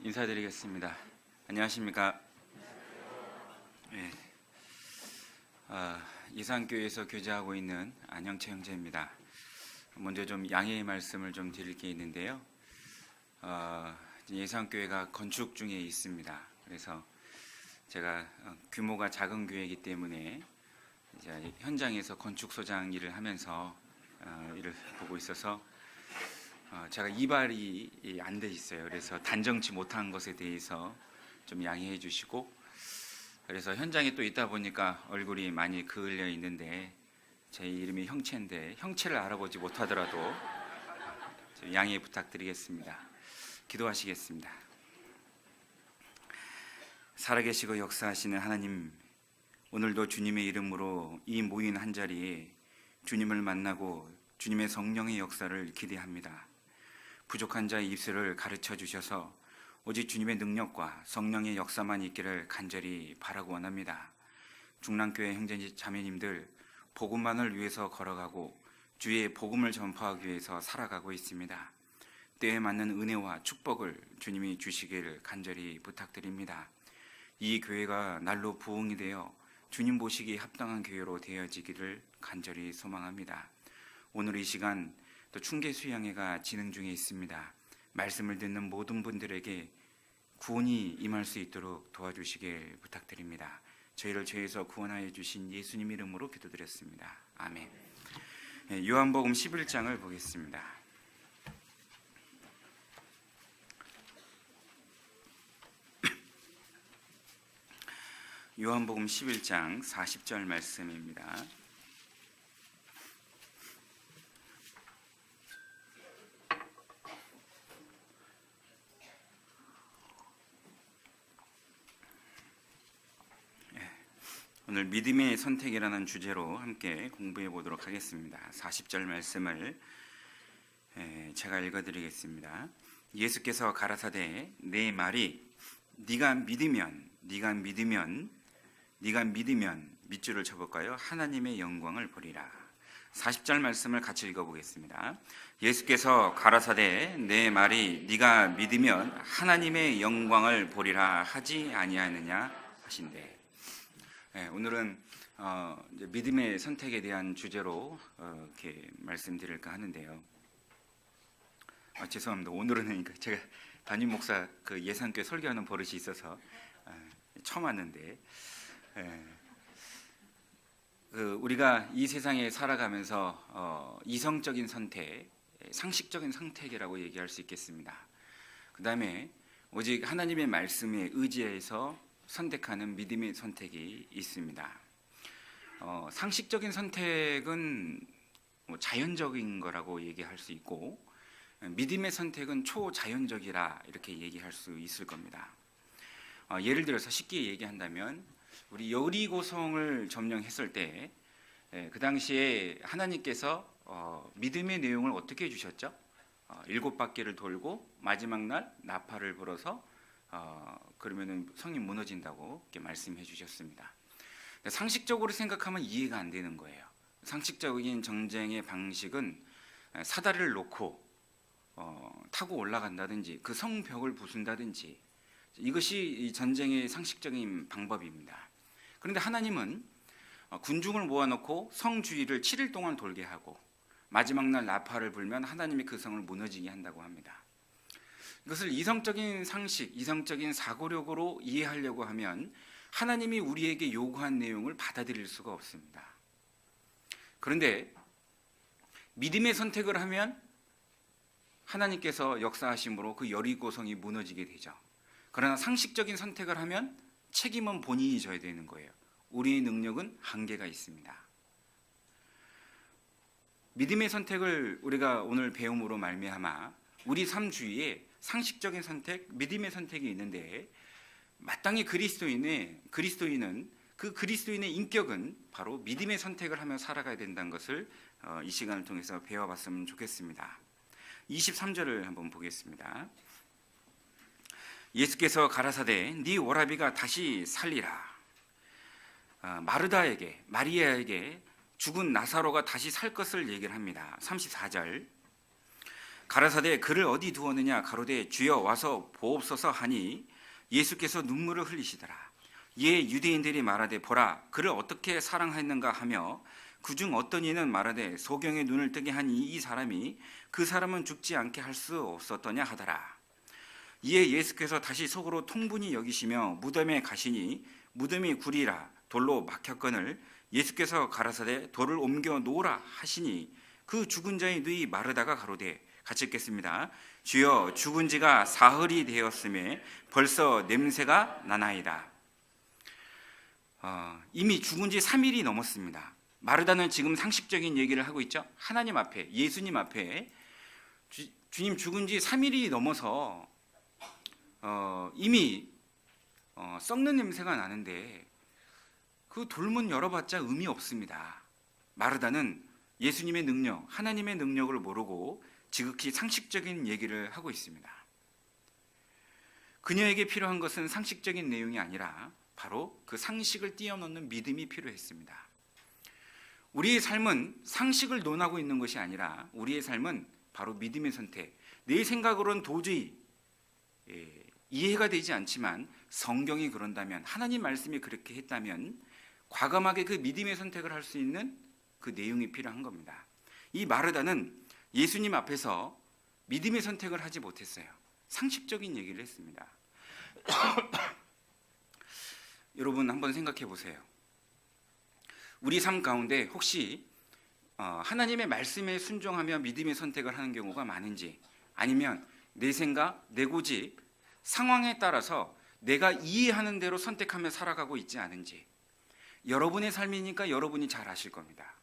인사드리겠습니다. 안녕하십니까? 네, 예산교회에서 교제하고 있는 안영채 형제입니다. 먼저 좀 양해의 말씀을 좀 드릴 게 있는데요. 예산교회가 건축 중에 있습니다. 그래서 제가 규모가 작은 교회이기 때문에 이제 현장에서 건축소장 일을 하면서 일을 보고 있어서 제가 이발이 안 돼 있어요. 그래서 단정치 못한 것에 대해서 좀 양해해 주시고, 그래서 현장에 또 있다 보니까 얼굴이 많이 그을려 있는데 제 이름이 형채인데 형채를 알아보지 못하더라도 좀 양해 부탁드리겠습니다. 기도하시겠습니다. 살아계시고 역사하시는 하나님, 오늘도 주님의 이름으로 이 모인 한자리에 주님을 만나고 주님의 성령의 역사를 기대합니다. 부족한 자의 입술을 가르쳐 주셔서 오직 주님의 능력과 성령의 역사만 있기를 간절히 바라고 원합니다. 중랑교회 형제 자매님들 복음만을 위해서 걸어가고 주의 복음을 전파하기 위해서 살아가고 있습니다. 때에 맞는 은혜와 축복을 주님이 주시기를 간절히 부탁드립니다. 이 교회가 날로 부흥이 되어 주님 보시기에 합당한 교회로 되어지기를 간절히 소망합니다. 오늘 이 시간 또 충계 수양회가 진행 중에 있습니다. 말씀을 듣는 모든 분들에게 구원이 임할 수 있도록 도와주시길 부탁드립니다. 저희를 죄에서 구원하여 주신 예수님 이름으로 기도드렸습니다. 아멘. 요한복음 11장을 보겠습니다. 요한복음 11장 40절 말씀입니다. 오늘 믿음의 선택이라는 주제로 함께 공부해 보도록 하겠습니다. 40절 말씀을 제가 읽어드리겠습니다. 예수께서 가라사대 내 말이 네가 믿으면 밑줄을 쳐볼까요? 하나님의 영광을 보리라. 40절 말씀을 같이 읽어보겠습니다. 예수께서 가라사대 내 말이 네가 믿으면 하나님의 영광을 보리라 하지 아니하느냐 하신대. 오늘은 이제 믿음의 선택에 대한 주제로 이렇게 말씀드릴까 하는데요. 죄송합니다. 오늘은 제가 담임 목사 그 예산교회 설교하는 버릇이 있어서 처음 왔는데, 우리가 이 세상에 살아가면서 이성적인 선택, 상식적인 선택이라고 얘기할 수 있겠습니다. 그 다음에 오직 하나님의 말씀에 의지해서 선택하는 믿음의 선택이 있습니다. 상식적인 선택은 자연적인 거라고 얘기할 수 있고, 믿음의 선택은 초자연적이라 이렇게 얘기할 수 있을 겁니다. 예를 들어서 쉽게 얘기한다면 우리 여리고성을 점령했을 때 그 당시에 하나님께서 믿음의 내용을 어떻게 해주셨죠? 7바퀴를 돌고 마지막 날 나팔을 불어서 그러면은 성이 무너진다고 이렇게 말씀해 주셨습니다. 상식적으로 생각하면 이해가 안 되는 거예요. 상식적인 전쟁의 방식은 사다리를 놓고 타고 올라간다든지 그 성벽을 부순다든지, 이것이 전쟁의 상식적인 방법입니다. 그런데 하나님은 군중을 모아놓고 성 주위를 7일 동안 돌게 하고 마지막 날 나팔을 불면 하나님이 그 성을 무너지게 한다고 합니다. 이것을 이성적인 상식, 이성적인 사고력으로 이해하려고 하면 하나님이 우리에게 요구한 내용을 받아들일 수가 없습니다. 그런데 믿음의 선택을 하면 하나님께서 역사하심으로 그 여리고성이 무너지게 되죠. 그러나 상식적인 선택을 하면 책임은 본인이 져야 되는 거예요. 우리의 능력은 한계가 있습니다. 믿음의 선택을 우리가 오늘 배움으로 말미암아 우리 삶 주위에 상식적인 선택, 믿음의 선택이 있는데, 마땅히 그리스도인은 그 그리스도인의 인격은 바로 믿음의 선택을 하며 살아가야 된다는 것을 이 시간을 통해서 배워봤으면 좋겠습니다. 23절을 한번 보겠습니다. 예수께서 가라사대 네 오라비가 다시 살리라. 마리아에게 죽은 나사로가 다시 살 것을 얘기를 합니다. 34절 가라사대 그를 어디 두었느냐 가로되 주여 와서 보옵소서 하니 예수께서 눈물을 흘리시더라. 이에 유대인들이 말하되 보라 그를 어떻게 사랑하였는가 하며 그중 어떤 이는 말하되 소경의 눈을 뜨게 한 이 사람이 그 사람은 죽지 않게 할 수 없었더냐 하더라. 이에 예수께서 다시 속으로 통분히 여기시며 무덤에 가시니 무덤이 구리라 돌로 막혔거늘 예수께서 가라사대 돌을 옮겨 놓으라 하시니 그 죽은 자의 눈이 마르다가 가로되 같이 읽겠습니다. 주여 죽은 지가 사흘이 되었음에 벌써 냄새가 나나이다. 이미 죽은 지 3일이 넘었습니다. 마르다는 지금 상식적인 얘기를 하고 있죠. 하나님 앞에, 예수님 앞에 주님 죽은 지 3일이 넘어서 이미 썩는 냄새가 나는데 그 돌문 열어봤자 의미 없습니다. 마르다는 예수님의 능력, 하나님의 능력을 모르고 지극히 상식적인 얘기를 하고 있습니다. 그녀에게 필요한 것은 상식적인 내용이 아니라 바로 그 상식을 뛰어넘는 믿음이 필요했습니다. 우리의 삶은 상식을 논하고 있는 것이 아니라 우리의 삶은 바로 믿음의 선택. 내 생각으로는 도저히 이해가 되지 않지만 성경이 그런다면, 하나님 말씀이 그렇게 했다면 과감하게 그 믿음의 선택을 할 수 있는 그 내용이 필요한 겁니다. 이 마르다는 예수님 앞에서 믿음의 선택을 하지 못했어요. 상식적인 얘기를 했습니다. 여러분 한번 생각해 보세요. 우리 삶 가운데 혹시 하나님의 말씀에 순종하며 믿음의 선택을 하는 경우가 많은지, 아니면 내 생각, 내 고집, 상황에 따라서 내가 이해하는 대로 선택하며 살아가고 있지 않은지, 여러분의 삶이니까 여러분이 잘 아실 겁니다.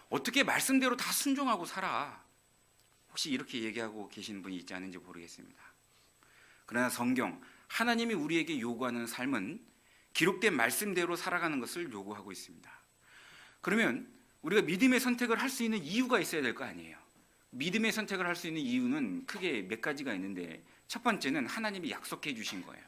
어떻게 말씀대로 다 순종하고 살아? 혹시 이렇게 얘기하고 계신 분이 있지 않은지 모르겠습니다. 그러나 성경, 하나님이 우리에게 요구하는 삶은 기록된 말씀대로 살아가는 것을 요구하고 있습니다. 그러면 우리가 믿음의 선택을 할 수 있는 이유가 있어야 될 거 아니에요. 믿음의 선택을 할 수 있는 이유는 크게 몇 가지가 있는데, 첫 번째는 하나님이 약속해 주신 거예요.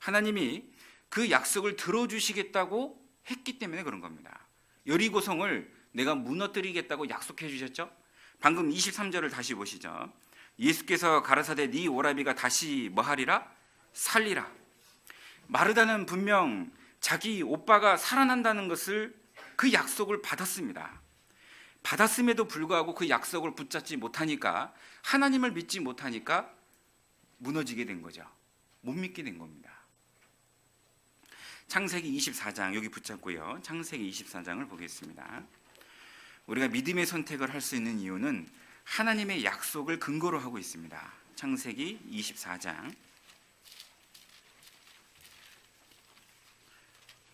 하나님이 그 약속을 들어주시겠다고 했기 때문에 그런 겁니다. 여리고성을 내가 무너뜨리겠다고 약속해 주셨죠. 방금 23절을 다시 보시죠. 예수께서 가라사대 네 오라비가 다시 뭐하리라? 살리라. 마르다는 분명 자기 오빠가 살아난다는 것을, 그 약속을 받았습니다. 받았음에도 불구하고 그 약속을 붙잡지 못하니까, 하나님을 믿지 못하니까 무너지게 된 거죠. 못 믿게 된 겁니다. 창세기 24장 여기 붙잡고요. 창세기 24장을 보겠습니다. 우리가 믿음의 선택을 할 수 있는 이유는 하나님의 약속을 근거로 하고 있습니다. 창세기 24장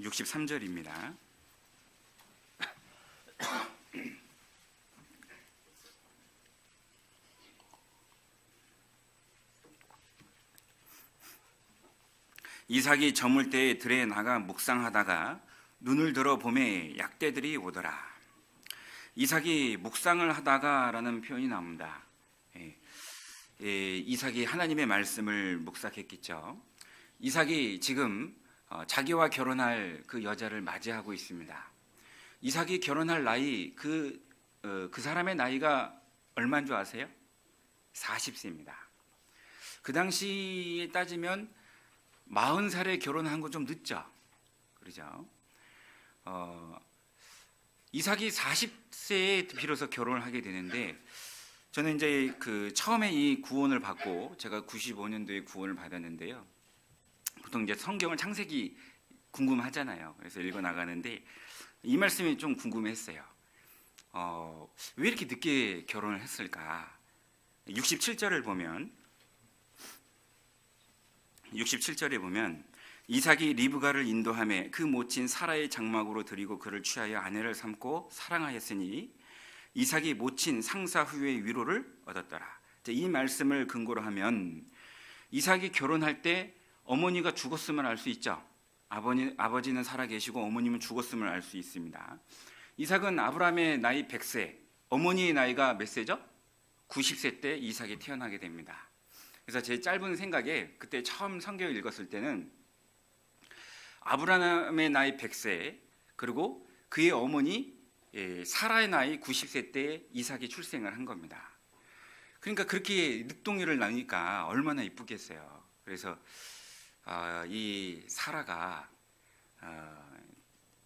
63절입니다. 이삭이 저물 때에 들에 나가 묵상하다가 눈을 들어 봄에 약대들이 오더라. 이삭이 묵상을 하다가라는 표현이 나옵니다. 이삭이 하나님의 말씀을 묵상했겠죠. 이삭이 지금 자기와 결혼할 그 여자를 맞이하고 있습니다. 이삭이 결혼할 나이, 그 사람의 나이가 얼마인 줄 아세요? 40세입니다. 그 당시에 따지면 40살에 결혼한 거 좀 늦죠. 그러죠. 이삭이 40세에 비로소 결혼을 하게 되는데, 저는 이제 처음에 이 구원을 받고, 제가 95년도에 구원을 받았는데요. 보통 이제 성경을 창세기 궁금하잖아요. 그래서 읽어 나가는데 이 말씀이 좀 궁금했어요. 왜 이렇게 늦게 결혼을 했을까? 67절을 보면, 67절에 보면 이삭이 리브가를 인도하며 그 모친 사라의 장막으로 들이고 그를 취하여 아내를 삼고 사랑하였으니 이삭이 모친 상사 후의 위로를 얻었더라. 이 말씀을 근거로 하면 이삭이 결혼할 때 어머니가 죽었음을 알 수 있죠. 아버지는 살아계시고 어머님은 죽었음을 알 수 있습니다. 이삭은 아브라함의 나이 100세, 어머니의 나이가 몇 세죠? 90세 때 이삭이 태어나게 됩니다. 그래서 제 짧은 생각에 그때 처음 성경을 읽었을 때는 아브라함의 나이 100세, 그리고 그의 어머니 사라의 나이 90세 때 이삭이 출생을 한 겁니다. 그러니까 그렇게 늑동이를 낳으니까 얼마나 이쁘겠어요. 그래서 이 사라가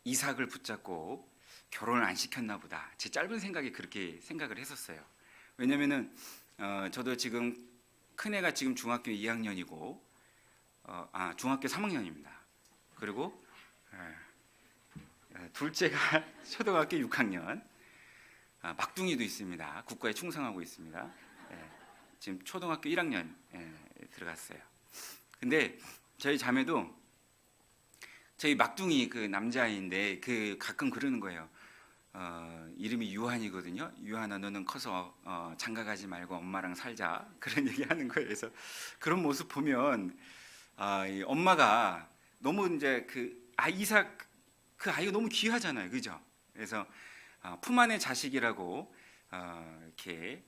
이삭을 붙잡고 결혼을 안 시켰나 보다. 제 짧은 생각에 그렇게 생각을 했었어요. 왜냐면은 저도 지금 큰애가 지금 중학교 2학년이고 중학교 3학년입니다. 그리고 둘째가 초등학교 6학년, 막둥이도 있습니다. 국가에 충성하고 있습니다. 지금 초등학교 1학년 들어갔어요. 근데 저희 자매도 저희 막둥이 그 남자아이인데 그 가끔 그러는 거예요. 이름이 유한이거든요. 유한아, 너는 커서 장가 가지 말고 엄마랑 살자, 그런 얘기 하는 거예요. 그래서 그런 모습 보면 이 엄마가 너무 이제 이삭 그 아이가 너무 귀하잖아요, 그죠? 그래서 품 안의 자식이라고 이렇게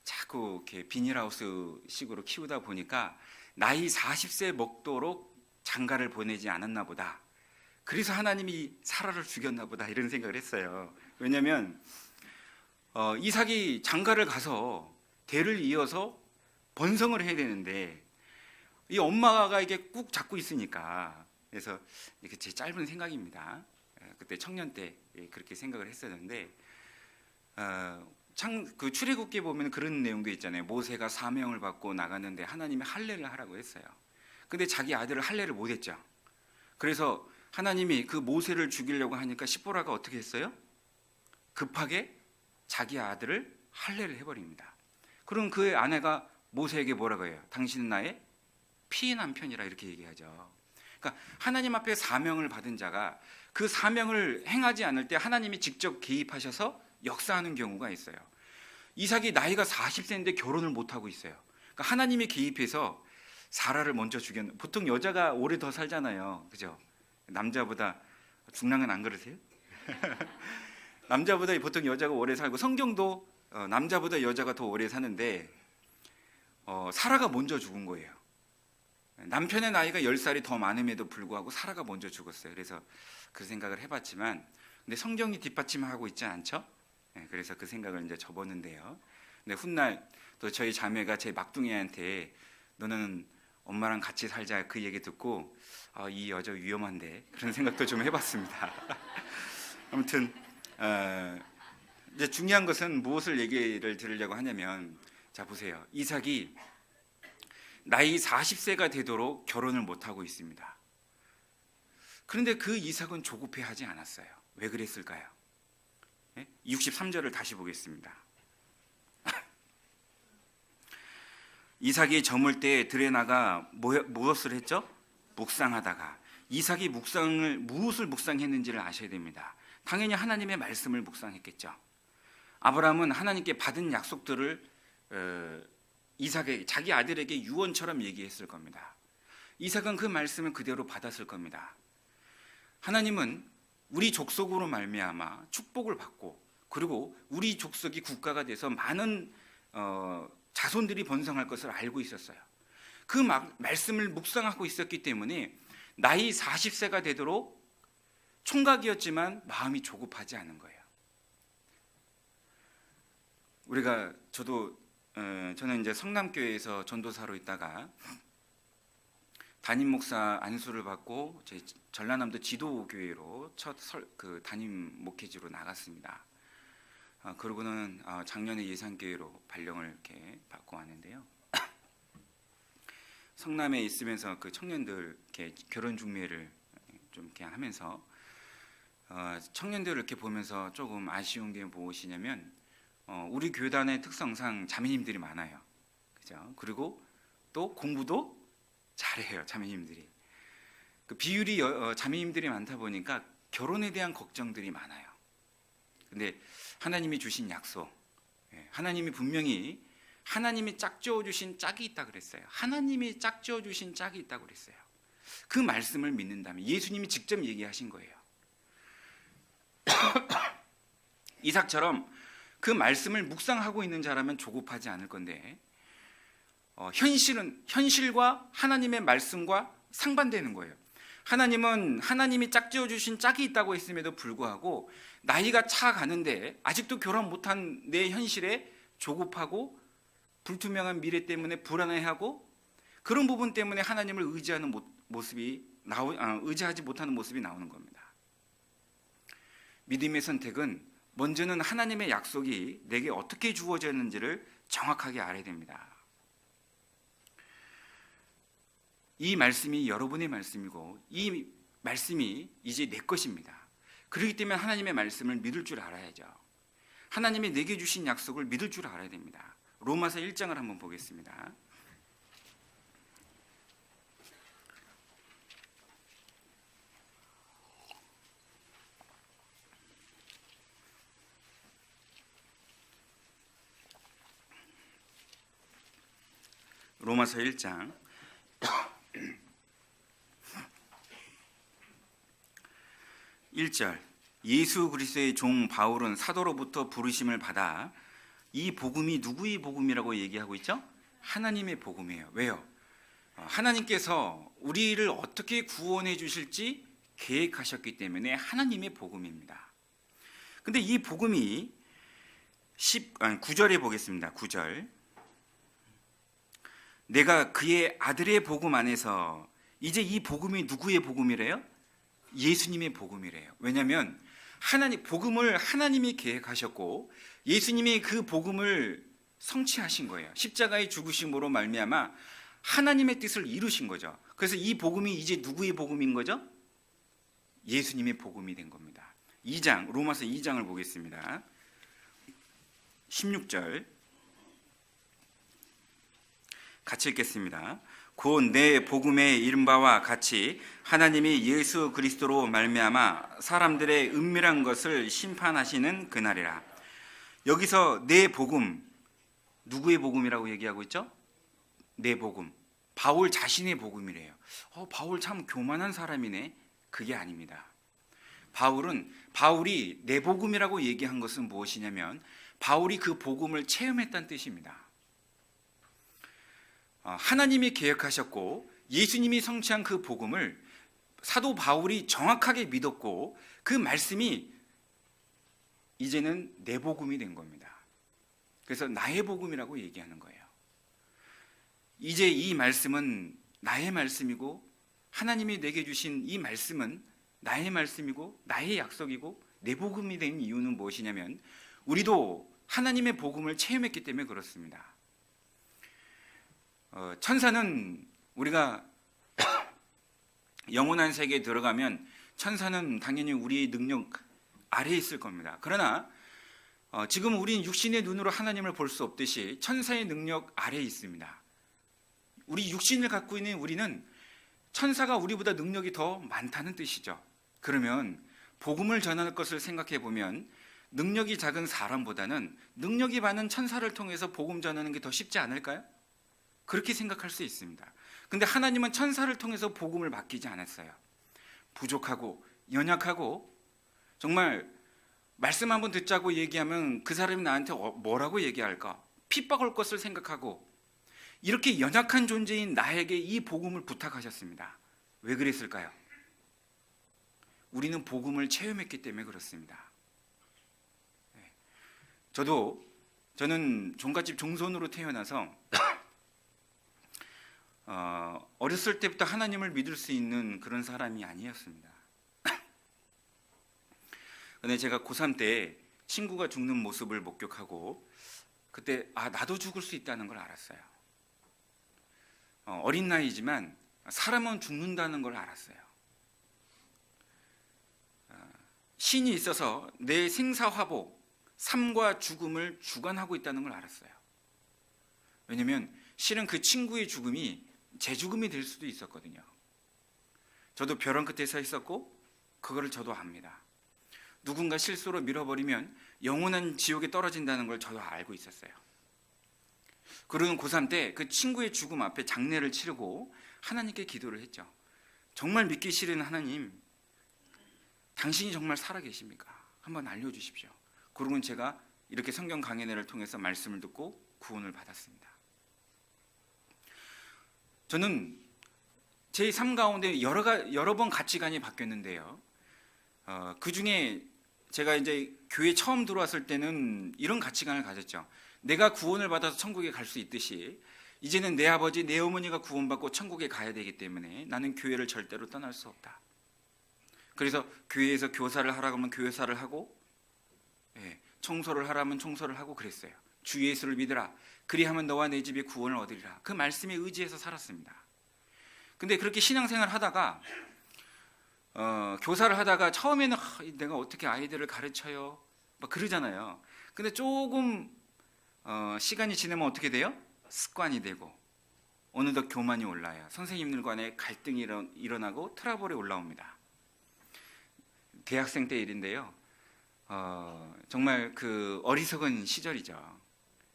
자꾸 이렇게 비닐하우스 식으로 키우다 보니까 나이 40세 먹도록 장가를 보내지 않았나 보다. 그래서 하나님이 사라를 죽였나 보다, 이런 생각을 했어요. 왜냐하면 이삭이 장가를 가서 대를 이어서 번성을 해야 되는데 이 엄마가 이게 꾹 잡고 있으니까. 그래서 이게 제 짧은 생각입니다. 그때 청년 때 그렇게 생각을 했었는데 그 출애굽기에 보면 그런 내용도 있잖아요. 모세가 사명을 받고 나갔는데 하나님이 할례를 하라고 했어요. 근데 자기 아들을 할례를 못했죠. 그래서 하나님이 그 모세를 죽이려고 하니까 시보라가 어떻게 했어요? 급하게 자기 아들을 할례를 해버립니다. 그럼 그 아내가 모세에게 뭐라고 해요? 당신은 나의 피의 남편이라, 이렇게 얘기하죠. 그러니까 하나님 앞에 사명을 받은 자가 그 사명을 행하지 않을 때 하나님이 직접 개입하셔서 역사하는 경우가 있어요. 이삭이 나이가 40세인데 결혼을 못하고 있어요. 그러니까 하나님이 개입해서 사라를 먼저 죽였는. 보통 여자가 오래 더 살잖아요, 그죠? 남자보다. 중랑은 안 그러세요? 남자보다 보통 여자가 오래 살고, 성경도 남자보다 여자가 더 오래 사는데 사라가 먼저 죽은 거예요. 남편의 나이가 10살이 더 많음에도 불구하고 사라가 먼저 죽었어요. 그래서 그 생각을 해봤지만, 근데 성경이 뒷받침하고 있지 않죠? 그래서 그 생각을 이제 접었는데요. 근데 훗날 또 저희 자매가 제 막둥이한테 너는 엄마랑 같이 살자, 그 얘기 듣고 이 여자 위험한데, 그런 생각도 좀 해봤습니다. 아무튼 이제 중요한 것은 무엇을 얘기를 들으려고 하냐면, 자 보세요. 이삭이 나이 40세가 되도록 결혼을 못하고 있습니다. 그런데 그 이삭은 조급해하지 않았어요. 왜 그랬을까요? 63절을 다시 보겠습니다. 이삭이 저물 때 들에 나가 무엇을 했죠? 묵상하다가. 이삭이 무엇을 묵상했는지를 아셔야 됩니다. 당연히 하나님의 말씀을 묵상했겠죠. 아브라함은 하나님께 받은 약속들을 이삭에게, 자기 아들에게 유언처럼 얘기했을 겁니다. 이삭은 그 말씀을 그대로 받았을 겁니다. 하나님은 우리 족속으로 말미암아 축복을 받고, 그리고 우리 족속이 국가가 돼서 많은 자손들이 번성할 것을 알고 있었어요. 그 말씀을 묵상하고 있었기 때문에 나이 40세가 되도록 총각이었지만 마음이 조급하지 않은 거예요. 저는 이제 성남교회에서 전도사로 있다가 담임 목사 안수를 받고 전라남도 지도교회로 첫 담임 목회지로 나갔습니다. 그러고는 작년에 예산교회로 발령을 이렇게 받고 왔는데요. 성남에 있으면서 그 청년들 이렇게 결혼 중매를 좀 이렇게 하면서 청년들을 이렇게 보면서 조금 아쉬운 게 무엇이냐면, 우리 교단의 특성상 자매님들이 많아요, 그죠? 그리고 또 공부도 잘해요, 자매님들이. 그 비율이 자매님들이 많다 보니까 결혼에 대한 걱정들이 많아요. 근데 하나님이 주신 약속, 하나님이 분명히 하나님이 짝지어 주신 짝이 있다 그랬어요. 하나님이 짝지어 주신 짝이 있다고 그랬어요. 그 말씀을 믿는다면, 예수님이 직접 얘기하신 거예요. 이삭처럼 그 말씀을 묵상하고 있는 자라면 조급하지 않을 건데, 현실과 하나님의 말씀과 상반되는 거예요. 하나님은 하나님이 짝지어 주신 짝이 있다고 했음에도 불구하고 나이가 차 가는데 아직도 결혼 못한 내 현실에 조급하고 불투명한 미래 때문에 불안해하고 그런 부분 때문에 하나님을 의지하는 모습이 의지하지 못하는 모습이 나오는 겁니다. 믿음의 선택은 먼저는 하나님의 약속이 내게 어떻게 주어졌는지를 정확하게 알아야 됩니다. 이 말씀이 여러분의 말씀이고 이 말씀이 이제 내 것입니다. 그렇기 때문에 하나님의 말씀을 믿을 줄 알아야죠. 하나님이 내게 주신 약속을 믿을 줄 알아야 됩니다. 로마서 1장을 한번 보겠습니다. 로마서 1장 1절 예수 그리스도의 종 바울은 사도로부터 부르심을 받아 이 복음이 누구의 복음이라고 얘기하고 있죠? 하나님의 복음이에요. 왜요? 하나님께서 우리를 어떻게 구원해 주실지 계획하셨기 때문에 하나님의 복음입니다. 근데 이 복음이 9절에 보겠습니다. 9절 내가 그의 아들의 복음 안에서 이제 이 복음이 누구의 복음이래요? 예수님의 복음이래요. 왜냐하면 복음을 하나님이 계획하셨고 예수님이 그 복음을 성취하신 거예요. 십자가의 죽으심으로 말미암아 하나님의 뜻을 이루신 거죠. 그래서 이 복음이 이제 누구의 복음인 거죠? 예수님의 복음이 된 겁니다. 2장 로마서 2장을 보겠습니다. 16절 같이 읽겠습니다. 곧 내 복음의 이른 바와 같이 하나님이 예수 그리스도로 말미암아 사람들의 은밀한 것을 심판하시는 그날이라. 여기서 내 복음, 누구의 복음이라고 얘기하고 있죠? 내 복음, 바울 자신의 복음이래요. 바울 참 교만한 사람이네. 그게 아닙니다. 바울이 내 복음이라고 얘기한 것은 무엇이냐면 바울이 그 복음을 체험했다는 뜻입니다. 하나님이 계획하셨고 예수님이 성취한 그 복음을 사도 바울이 정확하게 믿었고 그 말씀이 이제는 내 복음이 된 겁니다. 그래서 나의 복음이라고 얘기하는 거예요. 이제 이 말씀은 나의 말씀이고 하나님이 내게 주신 이 말씀은 나의 말씀이고 나의 약속이고 내 복음이 된 이유는 무엇이냐면 우리도 하나님의 복음을 체험했기 때문에 그렇습니다. 천사는 우리가 영원한 세계에 들어가면 천사는 당연히 우리의 능력 아래에 있을 겁니다. 그러나 지금 우리는 육신의 눈으로 하나님을 볼 수 없듯이 천사의 능력 아래에 있습니다. 우리 육신을 갖고 있는 우리는 천사가 우리보다 능력이 더 많다는 뜻이죠. 그러면 복음을 전할 것을 생각해 보면 능력이 작은 사람보다는 능력이 많은 천사를 통해서 복음 전하는 게 더 쉽지 않을까요? 그렇게 생각할 수 있습니다. 근데 하나님은 천사를 통해서 복음을 맡기지 않았어요. 부족하고 연약하고 정말 말씀 한번 듣자고 얘기하면 그 사람이 나한테 뭐라고 얘기할까? 핍박할 것을 생각하고 이렇게 연약한 존재인 나에게 이 복음을 부탁하셨습니다. 왜 그랬을까요? 우리는 복음을 체험했기 때문에 그렇습니다. 저는 종갓집 종손으로 태어나서 어렸을 때부터 하나님을 믿을 수 있는 그런 사람이 아니었습니다. 근데 제가 고3 때 친구가 죽는 모습을 목격하고 그때 나도 죽을 수 있다는 걸 알았어요. 어린 나이지만 사람은 죽는다는 걸 알았어요. 신이 있어서 내 생사화복, 삶과 죽음을 주관하고 있다는 걸 알았어요. 왜냐하면 실은 그 친구의 죽음이 제 죽음이 될 수도 있었거든요. 저도 벼랑 끝에 서 있었고 그거를 저도 압니다. 누군가 실수로 밀어버리면 영원한 지옥에 떨어진다는 걸 저도 알고 있었어요. 그러는 고3 때 그 친구의 죽음 앞에 장례를 치르고 하나님께 기도를 했죠. 정말 믿기 싫은 하나님, 당신이 정말 살아계십니까? 한번 알려주십시오. 그러고는 제가 이렇게 성경 강연회를 통해서 말씀을 듣고 구원을 받았습니다. 저는 제 삶 가운데 여러 번 가치관이 바뀌었는데요. 그 중에 제가 이제 교회 처음 들어왔을 때는 이런 가치관을 가졌죠. 내가 구원을 받아서 천국에 갈 수 있듯이 이제는 내 아버지, 내 어머니가 구원받고 천국에 가야 되기 때문에 나는 교회를 절대로 떠날 수 없다. 그래서 교회에서 교사를 하라고 하면 교사를 하고, 청소를 하라면 청소를 하고 그랬어요. 주 예수를 믿으라. 그리하면 너와 내 집이 구원을 얻으리라. 그 말씀에 의지해서 살았습니다. 근데 그렇게 신앙생활을 하다가 교사를 하다가 처음에는 내가 어떻게 아이들을 가르쳐요? 막 그러잖아요. 근데 조금 시간이 지나면 어떻게 돼요? 습관이 되고 어느덧 교만이 올라요. 선생님들 간에 갈등이 일어나고 트러블이 올라옵니다. 대학생 때 일인데요. 정말 그 어리석은 시절이죠.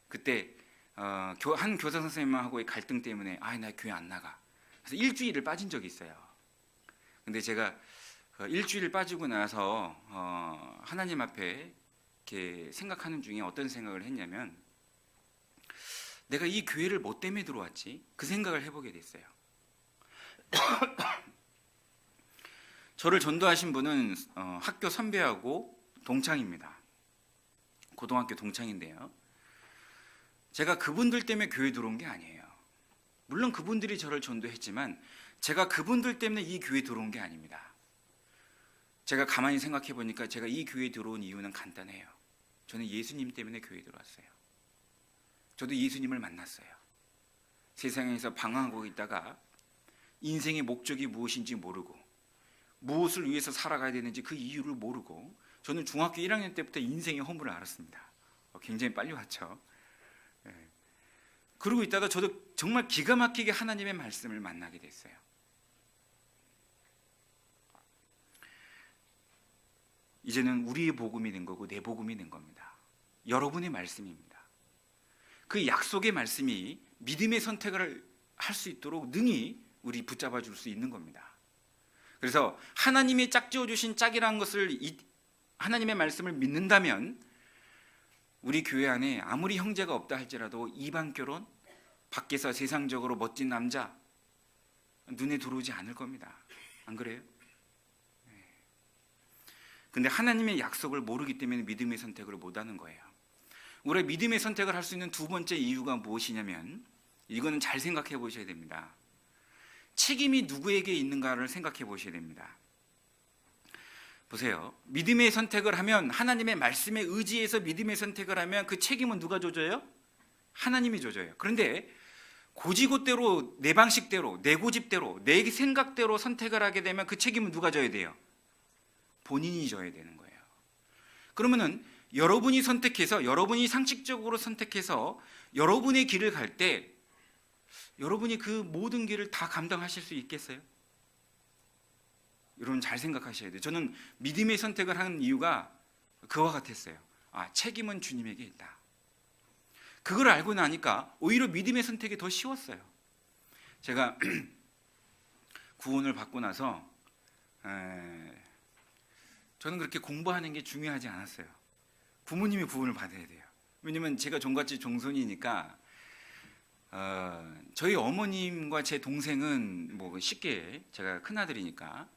그때 한 교사 선생님하고의 갈등 때문에 나 교회 안 나가. 그래서 일주일을 빠진 적이 있어요. 근데 제가 일주일 빠지고 나서 하나님 앞에 이렇게 생각하는 중에 어떤 생각을 했냐면, 내가 이 교회를 뭐 때문에 들어왔지? 그 생각을 해보게 됐어요. 저를 전도하신 분은 학교 선배하고 동창입니다. 고등학교 동창인데요. 제가 그분들 때문에 교회 들어온 게 아니에요. 물론 그분들이 저를 전도했지만 제가 그분들 때문에 이 교회에 들어온 게 아닙니다. 제가 가만히 생각해 보니까 제가 이 교회에 들어온 이유는 간단해요. 저는 예수님 때문에 교회에 들어왔어요. 저도 예수님을 만났어요. 세상에서 방황하고 있다가 인생의 목적이 무엇인지 모르고 무엇을 위해서 살아가야 되는지 그 이유를 모르고, 저는 중학교 1학년 때부터 인생의 허물을 알았습니다. 굉장히 빨리 왔죠. 그러고 있다가 저도 정말 기가 막히게 하나님의 말씀을 만나게 됐어요. 이제는 우리의 복음이 된 거고 내 복음이 된 겁니다. 여러분의 말씀입니다. 그 약속의 말씀이 믿음의 선택을 할 수 있도록 능히 우리 붙잡아 줄 수 있는 겁니다. 그래서 하나님이 짝지어 주신 짝이라는 것을, 하나님의 말씀을 믿는다면 우리 교회 안에 아무리 형제가 없다 할지라도 이방 결혼, 밖에서 세상적으로 멋진 남자 눈에 들어오지 않을 겁니다. 안 그래요? 근데 하나님의 약속을 모르기 때문에 믿음의 선택을 못하는 거예요. 우리가 믿음의 선택을 할 수 있는 두 번째 이유가 무엇이냐면, 이거는 잘 생각해 보셔야 됩니다. 책임이 누구에게 있는가를 생각해 보셔야 됩니다. 보세요. 믿음의 선택을 하면, 하나님의 말씀에 의지해서 믿음의 선택을 하면 그 책임은 누가 져줘요? 하나님이 져줘요. 그런데 고지고대로, 내 방식대로, 내 고집대로, 내 생각대로 선택을 하게 되면 그 책임은 누가 져야 돼요? 본인이 져야 되는 거예요. 그러면은 여러분이 선택해서, 여러분이 상식적으로 선택해서 여러분의 길을 갈 때 여러분이 그 모든 길을 다 감당하실 수 있겠어요? 여러분 잘 생각하셔야 돼요. 저는 믿음의 선택을 하는 이유가 그와 같았어요. 책임은 주님에게 있다. 그걸 알고 나니까 오히려 믿음의 선택이 더 쉬웠어요. 제가 구원을 받고 나서 저는 그렇게 공부하는 게 중요하지 않았어요. 부모님이 구원을 받아야 돼요. 왜냐면 제가 종갓집 종손이니까 저희 어머님과 제 동생은 뭐 쉽게, 제가 큰아들이니까.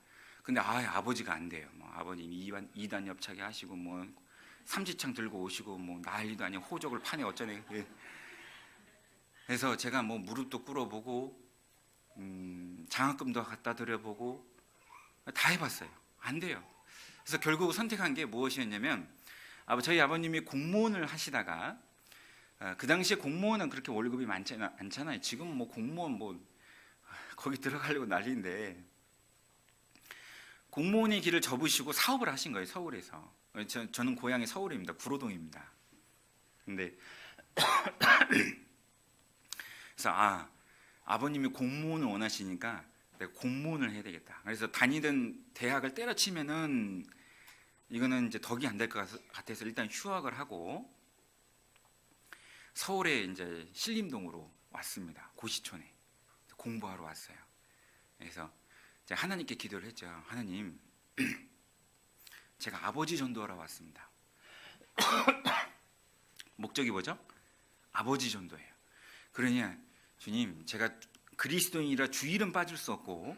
근데 아버지가 안 돼요. 아버님이 이단 협착에 하시고 뭐 삼지창 들고 오시고 뭐 난리도 아니고 호적을 파내 어쩌네. 그래서 제가 뭐 무릎도 꿇어보고 장학금도 갖다 드려보고 다 해봤어요. 안 돼요. 그래서 결국 선택한 게 무엇이었냐면, 저희 아버님이 공무원을 하시다가, 그 당시에 공무원은 그렇게 월급이 많지 않잖아요. 지금 뭐 공무원 거기 들어가려고 난리인데, 공무원의 길을 접으시고 사업을 하신 거예요. 서울에서. 저는 고향이 서울입니다. 구로동입니다. 근데 그래서 아버님이 공무원을 원하시니까 내가 공무원을 해야 되겠다. 그래서 다니던 대학을 때려치면은 이거는 이제 덕이 안 될 것 같아서 일단 휴학을 하고 서울에 이제 신림동으로 왔습니다. 고시촌에 공부하러 왔어요. 그래서 제가 하나님께 기도를 했죠. 하나님, 제가 아버지 전도하러 왔습니다. 목적이 뭐죠? 아버지 전도예요. 그러냐, 주님, 제가 그리스도인이라 주일은 빠질 수 없고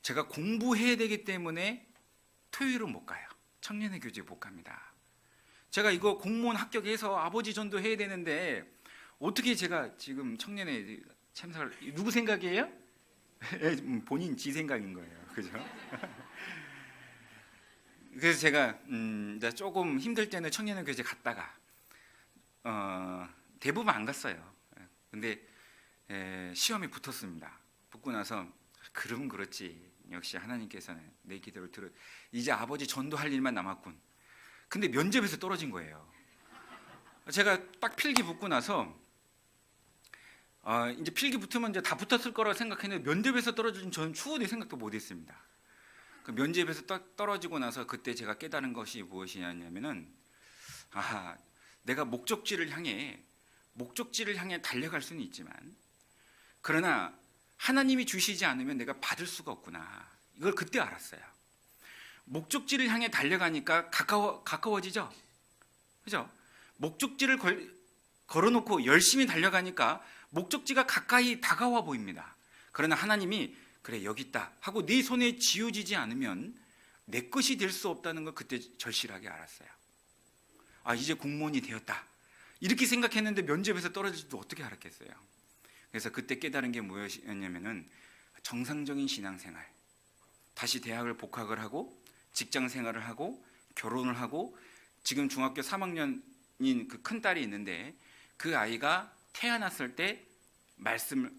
제가 공부해야 되기 때문에 토요일은 못 가요. 청년의 교제 못 갑니다. 제가 이거 공무원 합격해서 아버지 전도 해야 되는데 어떻게 제가 지금 청년회 참석을, 누구 생각이에요? 본인 지 생각인 거예요. 그죠? 그래서 제가 조금 힘들 때는 청년회 교제 갔다가 대부분 안 갔어요. 근데 시험에 붙었습니다. 붙고 나서 그러면 그렇지, 역시 하나님께서는 내 기도를 들어, 이제 아버지 전도할 일만 남았군. 근데 면접에서 떨어진 거예요. 제가 딱 필기 붙고 나서 이제 필기 붙으면 이제 다 붙었을 거라고 생각했는데 면접에서 떨어진 저는 추후에 생각도 못했습니다. 그 면접에서 딱 떨어지고 나서 그때 제가 깨달은 것이 무엇이냐면은, 내가 목적지를 향해 달려갈 수는 있지만, 그러나 하나님이 주시지 않으면 내가 받을 수가 없구나. 이걸 그때 알았어요. 목적지를 향해 달려가니까 가까워지죠. 그죠? 목적지를 걸어놓고 열심히 달려가니까 목적지가 가까이 다가와 보입니다. 그러나 하나님이 그래 여기 있다 하고 네 손에 쥐어지지 않으면 내 것이 될 수 없다는 걸 그때 절실하게 알았어요. 이제 공무원이 되었다 이렇게 생각했는데 면접에서 떨어질지도 어떻게 알았겠어요. 그래서 그때 깨달은 게 무엇이었냐면은, 정상적인 신앙생활, 다시 대학을 복학을 하고 직장 생활을 하고 결혼을 하고, 지금 중학교 3학년인 그 큰 딸이 있는데 그 아이가 태어났을 때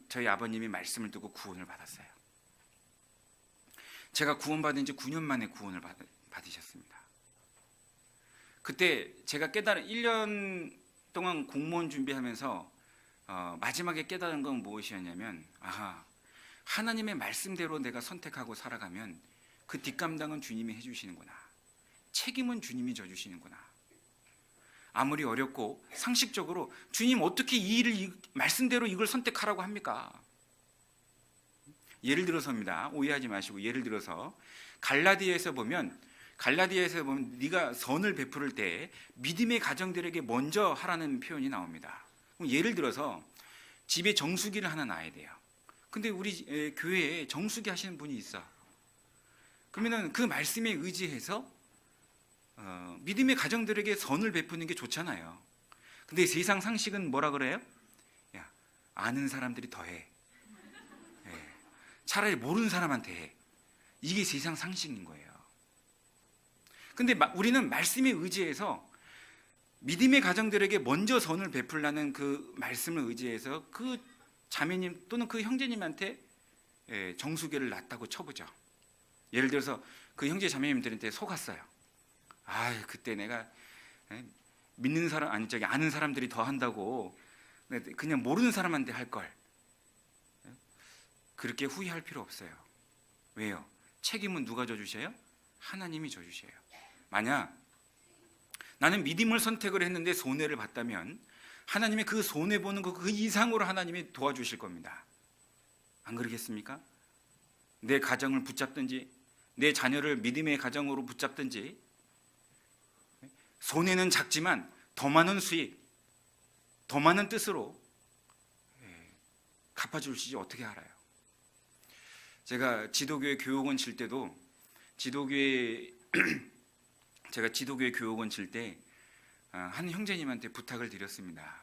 저희 아버님이 말씀을 듣고 구원을 받았어요. 제가 구원받은 지 9년 만에 구원을 받으셨습니다. 그때 제가 깨달은 1년 동안 공무원 준비하면서 마지막에 깨달은 건 무엇이었냐면, 하나님의 말씀대로 내가 선택하고 살아가면 그 뒷감당은 주님이 해주시는구나. 책임은 주님이 져주시는구나. 아무리 어렵고 상식적으로 주님 어떻게 이 일을 말씀대로 이걸 선택하라고 합니까? 예를 들어서입니다. 오해하지 마시고, 예를 들어서 갈라디아에서 보면 네가 선을 베풀을 때 믿음의 가정들에게 먼저 하라는 표현이 나옵니다. 예를 들어서 집에 정수기를 하나 놔야 돼요. 근데 우리 교회에 정수기 하시는 분이 있어. 그러면은 그 말씀에 의지해서 믿음의 가정들에게 선을 베푸는 게 좋잖아요. 근데 세상 상식은 뭐라 그래요? 야, 아는 사람들이 더 해. 차라리 모르는 사람한테 해. 이게 세상 상식인 거예요. 근데 우리는 말씀에 의지해서 믿음의 가정들에게 먼저 선을 베풀라는 그 말씀을 의지해서 그 자매님 또는 그 형제님한테 정수기를 놨다고 쳐보죠. 예를 들어서 그 형제 자매님들한테 속았어요. 그때 내가 믿는 사람 아는 사람들이 더 한다고 그냥 모르는 사람한테 할 걸. 그렇게 후회할 필요 없어요. 왜요? 책임은 누가 져주셔요? 하나님이 져주셔요. 만약 나는 믿음을 선택을 했는데 손해를 봤다면 하나님의 그 손해보는 거 그 이상으로 하나님이 도와주실 겁니다. 안 그러겠습니까? 내 가정을 붙잡든지 내 자녀를 믿음의 가정으로 붙잡든지, 손해는 작지만 더 많은 수익, 더 많은 뜻으로 갚아주실지 어떻게 알아요? 제가 지도교회 교육원 칠 때도 제가 지도교회 교육원 칠 때 한 형제님한테 부탁을 드렸습니다.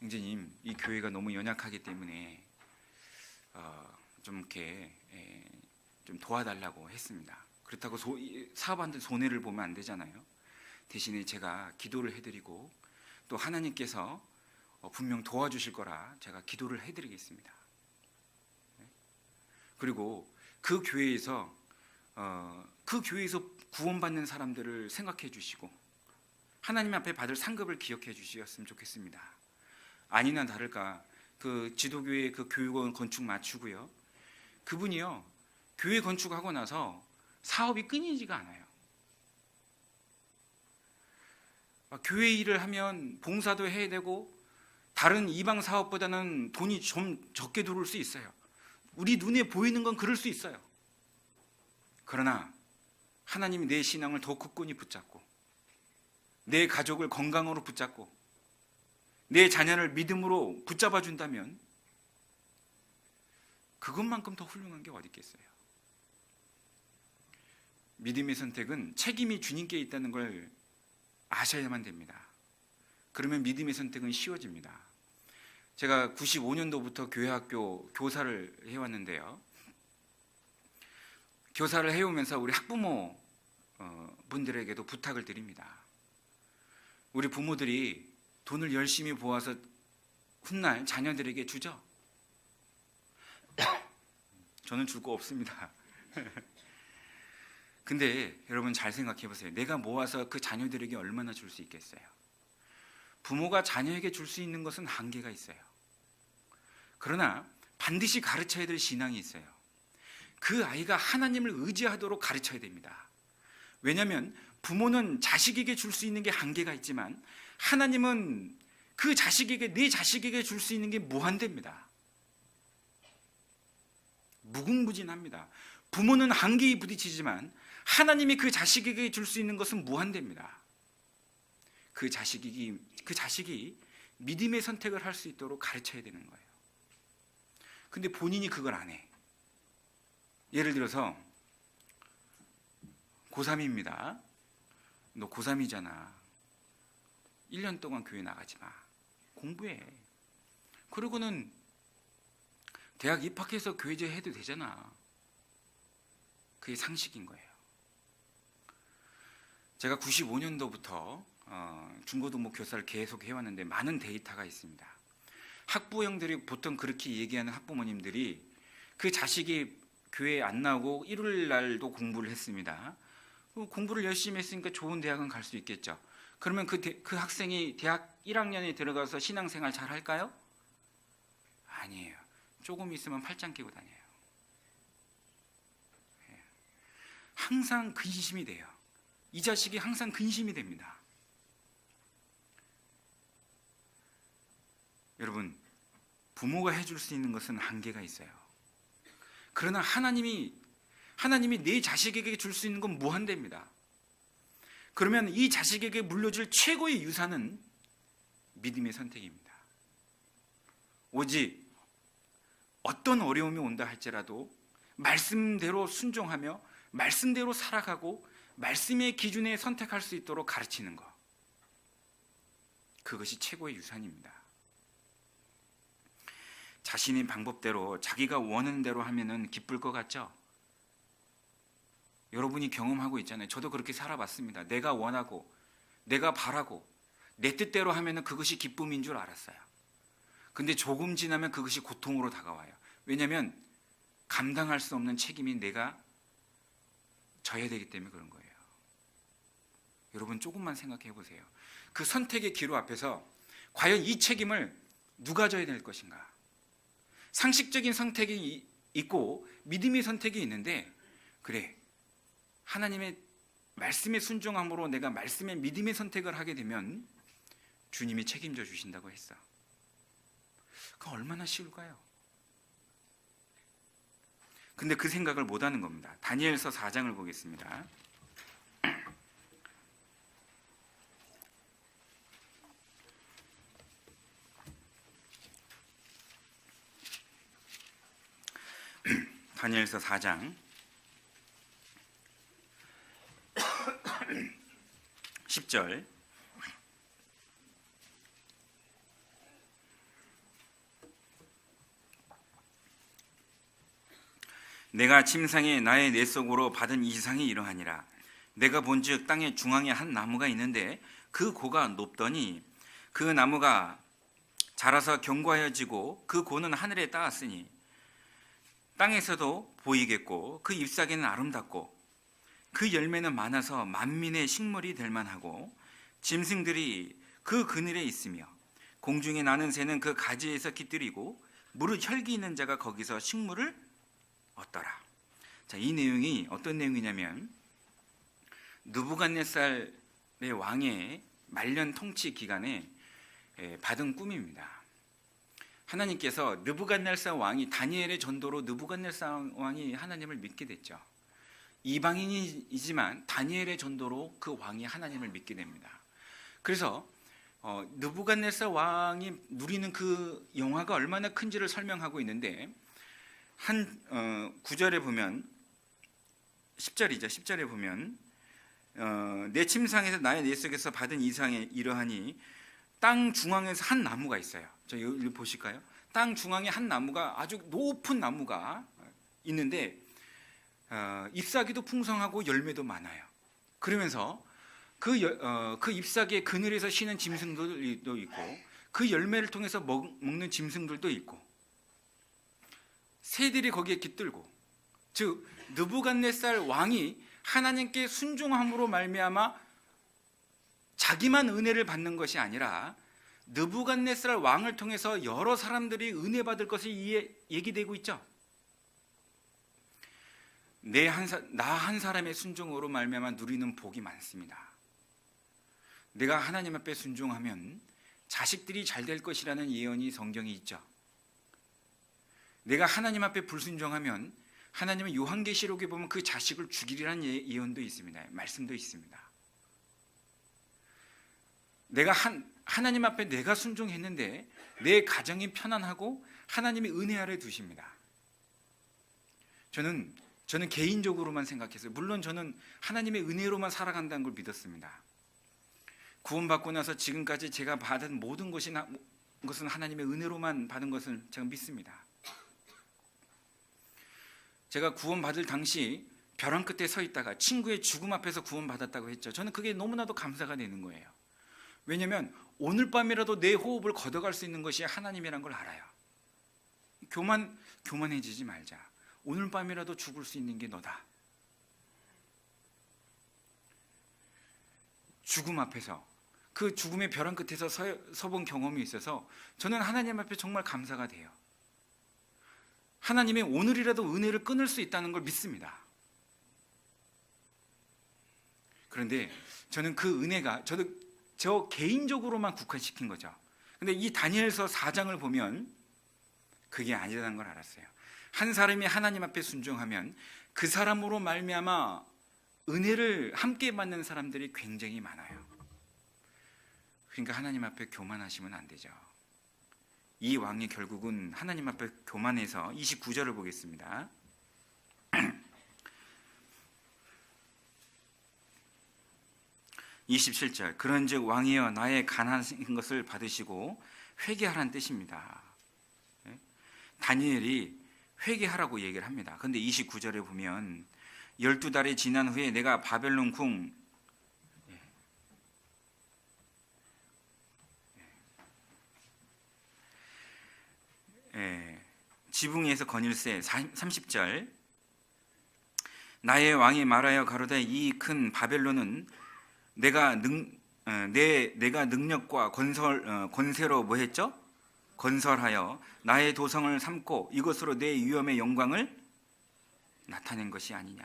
형제님, 이 교회가 너무 연약하기 때문에 좀 이렇게 좀 도와달라고 했습니다. 그렇다고 사업하는데 손해를 보면 안 되잖아요. 대신에 제가 기도를 해드리고 또 하나님께서 분명 도와주실 거라 제가 기도를 해드리겠습니다. 그리고 그 교회에서 구원받는 사람들을 생각해 주시고 하나님 앞에 받을 상급을 기억해 주셨으면 좋겠습니다. 아니나 다를까 그 지도교회 그 교육원 건축 마치고요, 그분이요 교회 건축하고 나서 사업이 끊이지가 않아요. 교회 일을 하면 봉사도 해야 되고 다른 이방 사업보다는 돈이 좀 적게 들어올 수 있어요. 우리 눈에 보이는 건 그럴 수 있어요. 그러나 하나님이 내 신앙을 더 굳건히 붙잡고 내 가족을 건강으로 붙잡고 내 자녀를 믿음으로 붙잡아 준다면 그것만큼 더 훌륭한 게 어디 있겠어요. 믿음의 선택은 책임이 주님께 있다는 걸 아셔야만 됩니다. 그러면 믿음의 선택은 쉬워집니다. 제가 95년도부터 교회학교 교사를 해왔는데요. 교사를 해오면서 우리 학부모 분들에게도 부탁을 드립니다. 우리 부모들이 돈을 열심히 모아서 훗날 자녀들에게 주죠? 저는 줄 거 없습니다. 근데 여러분 잘 생각해 보세요. 내가 모아서 그 자녀들에게 얼마나 줄 수 있겠어요? 부모가 자녀에게 줄 수 있는 것은 한계가 있어요. 그러나 반드시 가르쳐야 될 신앙이 있어요. 그 아이가 하나님을 의지하도록 가르쳐야 됩니다. 왜냐하면 부모는 자식에게 줄 수 있는 게 한계가 있지만 하나님은 그 자식에게, 내 자식에게 줄 수 있는 게 무한대입니다. 무궁무진합니다. 부모는 한계에 부딪히지만 하나님이 그 자식에게 줄 수 있는 것은 무한대입니다. 그 자식이 믿음의 선택을 할 수 있도록 가르쳐야 되는 거예요. 근데 본인이 그걸 안 해. 예를 들어서 고3입니다. 너 고3이잖아. 1년 동안 교회 나가지 마. 공부해. 그러고는 대학 입학해서 교회제 해도 되잖아. 그게 상식인 거예요. 제가 95년도부터 중고등부 교사를 계속 해왔는데 많은 데이터가 있습니다. 학부형들이 보통 그렇게 얘기하는 학부모님들이 그 자식이 교회에 안 나오고 일요일 날도 공부를 했습니다. 공부를 열심히 했으니까 좋은 대학은 갈 수 있겠죠. 그러면 그 학생이 대학 1학년에 들어가서 신앙생활 잘 할까요? 아니에요. 조금 있으면 팔짱 끼고 다녀요. 항상 근심이 돼요. 이 자식이 항상 근심이 됩니다. 여러분, 부모가 해줄 수 있는 것은 한계가 있어요. 그러나 하나님이 내 자식에게 줄 수 있는 건 무한대입니다. 그러면 이 자식에게 물려줄 최고의 유산은 믿음의 선택입니다. 오직 어떤 어려움이 온다 할지라도 말씀대로 순종하며 말씀대로 살아가고 말씀의 기준에 선택할 수 있도록 가르치는 것, 그것이 최고의 유산입니다. 자신의 방법대로 자기가 원하는 대로 하면은 기쁠 것 같죠? 여러분이 경험하고 있잖아요. 저도 그렇게 살아봤습니다. 내가 원하고 내가 바라고 내 뜻대로 하면은 그것이 기쁨인 줄 알았어요. 근데 조금 지나면 그것이 고통으로 다가와요. 왜냐하면 감당할 수 없는 책임이 내가 져야 되기 때문에 그런 거예요. 여러분 조금만 생각해 보세요. 그 선택의 기로 앞에서 과연 이 책임을 누가 져야 될 것인가? 상식적인 선택이 있고 믿음의 선택이 있는데, 그래, 하나님의 말씀에 순종함으로 내가 말씀에 믿음의 선택을 하게 되면 주님이 책임져 주신다고 했어. 그건 얼마나 쉬울까요? 근데 그 생각을 못하는 겁니다. 다니엘서 4장을 보겠습니다. 다니엘서 4장 10절. 내가 침상에 나의 뇌 속으로 받은 이상이 이러하니라. 내가 본즉 땅의 중앙에 한 나무가 있는데 그 고가 높더니 그 나무가 자라서 견고하여지고 그 고는 하늘에 닿았으니 땅에서도 보이겠고 그 잎사귀는 아름답고 그 열매는 많아서 만민의 식물이 될 만하고 짐승들이 그 그늘에 있으며 공중에 나는 새는 그 가지에서 깃들이고 무릇 혈기 있는 자가 거기서 식물을 얻더라. 자, 이 내용이 어떤 내용이냐면 느부갓네살의 왕의 말년 통치 기간에 받은 꿈입니다. 하나님께서 느부갓네살 왕이 다니엘의 전도로 느부갓네살 왕이 하나님을 믿게 됐죠. 이방인이지만 다니엘의 전도로 그 왕이 하나님을 믿게 됩니다. 그래서 느부갓네살 왕이 누리는 그 영화가 얼마나 큰지를 설명하고 있는데, 한 9절에 보면 10절이죠. 10절에 보면 내 침상에서 나의 내 속에서 받은 이상에 이러하니 땅 중앙에서 한 나무가 있어요. 저 여기 보실까요? 땅 중앙에 한 나무가 아주 높은 나무가 있는데 잎사귀도 풍성하고 열매도 많아요. 그러면서 그 잎사귀의 그늘에서 쉬는 짐승들도 있고 그 열매를 통해서 먹는 짐승들도 있고 새들이 거기에 깃들고, 즉 느부갓네살 왕이 하나님께 순종함으로 말미암아 자기만 은혜를 받는 것이 아니라 느부갓네살 왕을 통해서 여러 사람들이 은혜 받을 것이 얘기되고 있죠. 나 한 사람의 순종으로 말미암아 누리는 복이 많습니다. 내가 하나님 앞에 순종하면 자식들이 잘 될 것이라는 예언이 성경에 있죠. 내가 하나님 앞에 불순종하면 하나님은 요한계시록에 보면 그 자식을 죽이리라는 예언도 있습니다. 말씀도 있습니다. 내가 하나님 앞에 내가 순종했는데 내 가정이 편안하고 하나님이 은혜 아래 두십니다. 저는 개인적으로만 생각했어요. 물론 저는 하나님의 은혜로만 살아간다는 걸 믿었습니다. 구원받고 나서 지금까지 제가 받은 모든 것은 하나님의 은혜로만 받은 것을 제가 믿습니다. 제가 구원받을 당시 벼랑 끝에 서 있다가 친구의 죽음 앞에서 구원받았다고 했죠. 저는 그게 너무나도 감사가 되는 거예요. 왜냐하면 오늘 밤이라도 내 호흡을 걷어갈 수 있는 것이 하나님이란 걸 알아요. 교만해지지 말자. 오늘 밤이라도 죽을 수 있는 게 너다. 죽음 앞에서, 그 죽음의 벼랑 끝에서 서본 경험이 있어서 저는 하나님 앞에 정말 감사가 돼요. 하나님이 오늘이라도 은혜를 끊을 수 있다는 걸 믿습니다. 그런데 저는 그 은혜가 저 개인적으로만 국한시킨 거죠. 근데 이 다니엘서 4장을 보면 그게 아니라는 걸 알았어요. 한 사람이 하나님 앞에 순종하면 그 사람으로 말미암아 은혜를 함께 받는 사람들이 굉장히 많아요. 그러니까 하나님 앞에 교만하시면 안 되죠. 이 왕이 결국은 하나님 앞에 교만해서 29절을 보겠습니다. 27절, 그런즉 왕이여 나의 가난한 것을 받으시고 회개하라는 뜻입니다. 다니엘이 회개하라고 얘기를 합니다. 그런데 29절에 보면 12달이 지난 후에 내가 바벨론 궁 지붕에서 거닐세 30절, 나의 왕이 말하여 가로되 이 큰 바벨론은 내가 능력과 권세로 뭐 했죠? 건설하여 나의 도성을 삼고 이것으로 내 위엄의 영광을 나타낸 것이 아니냐.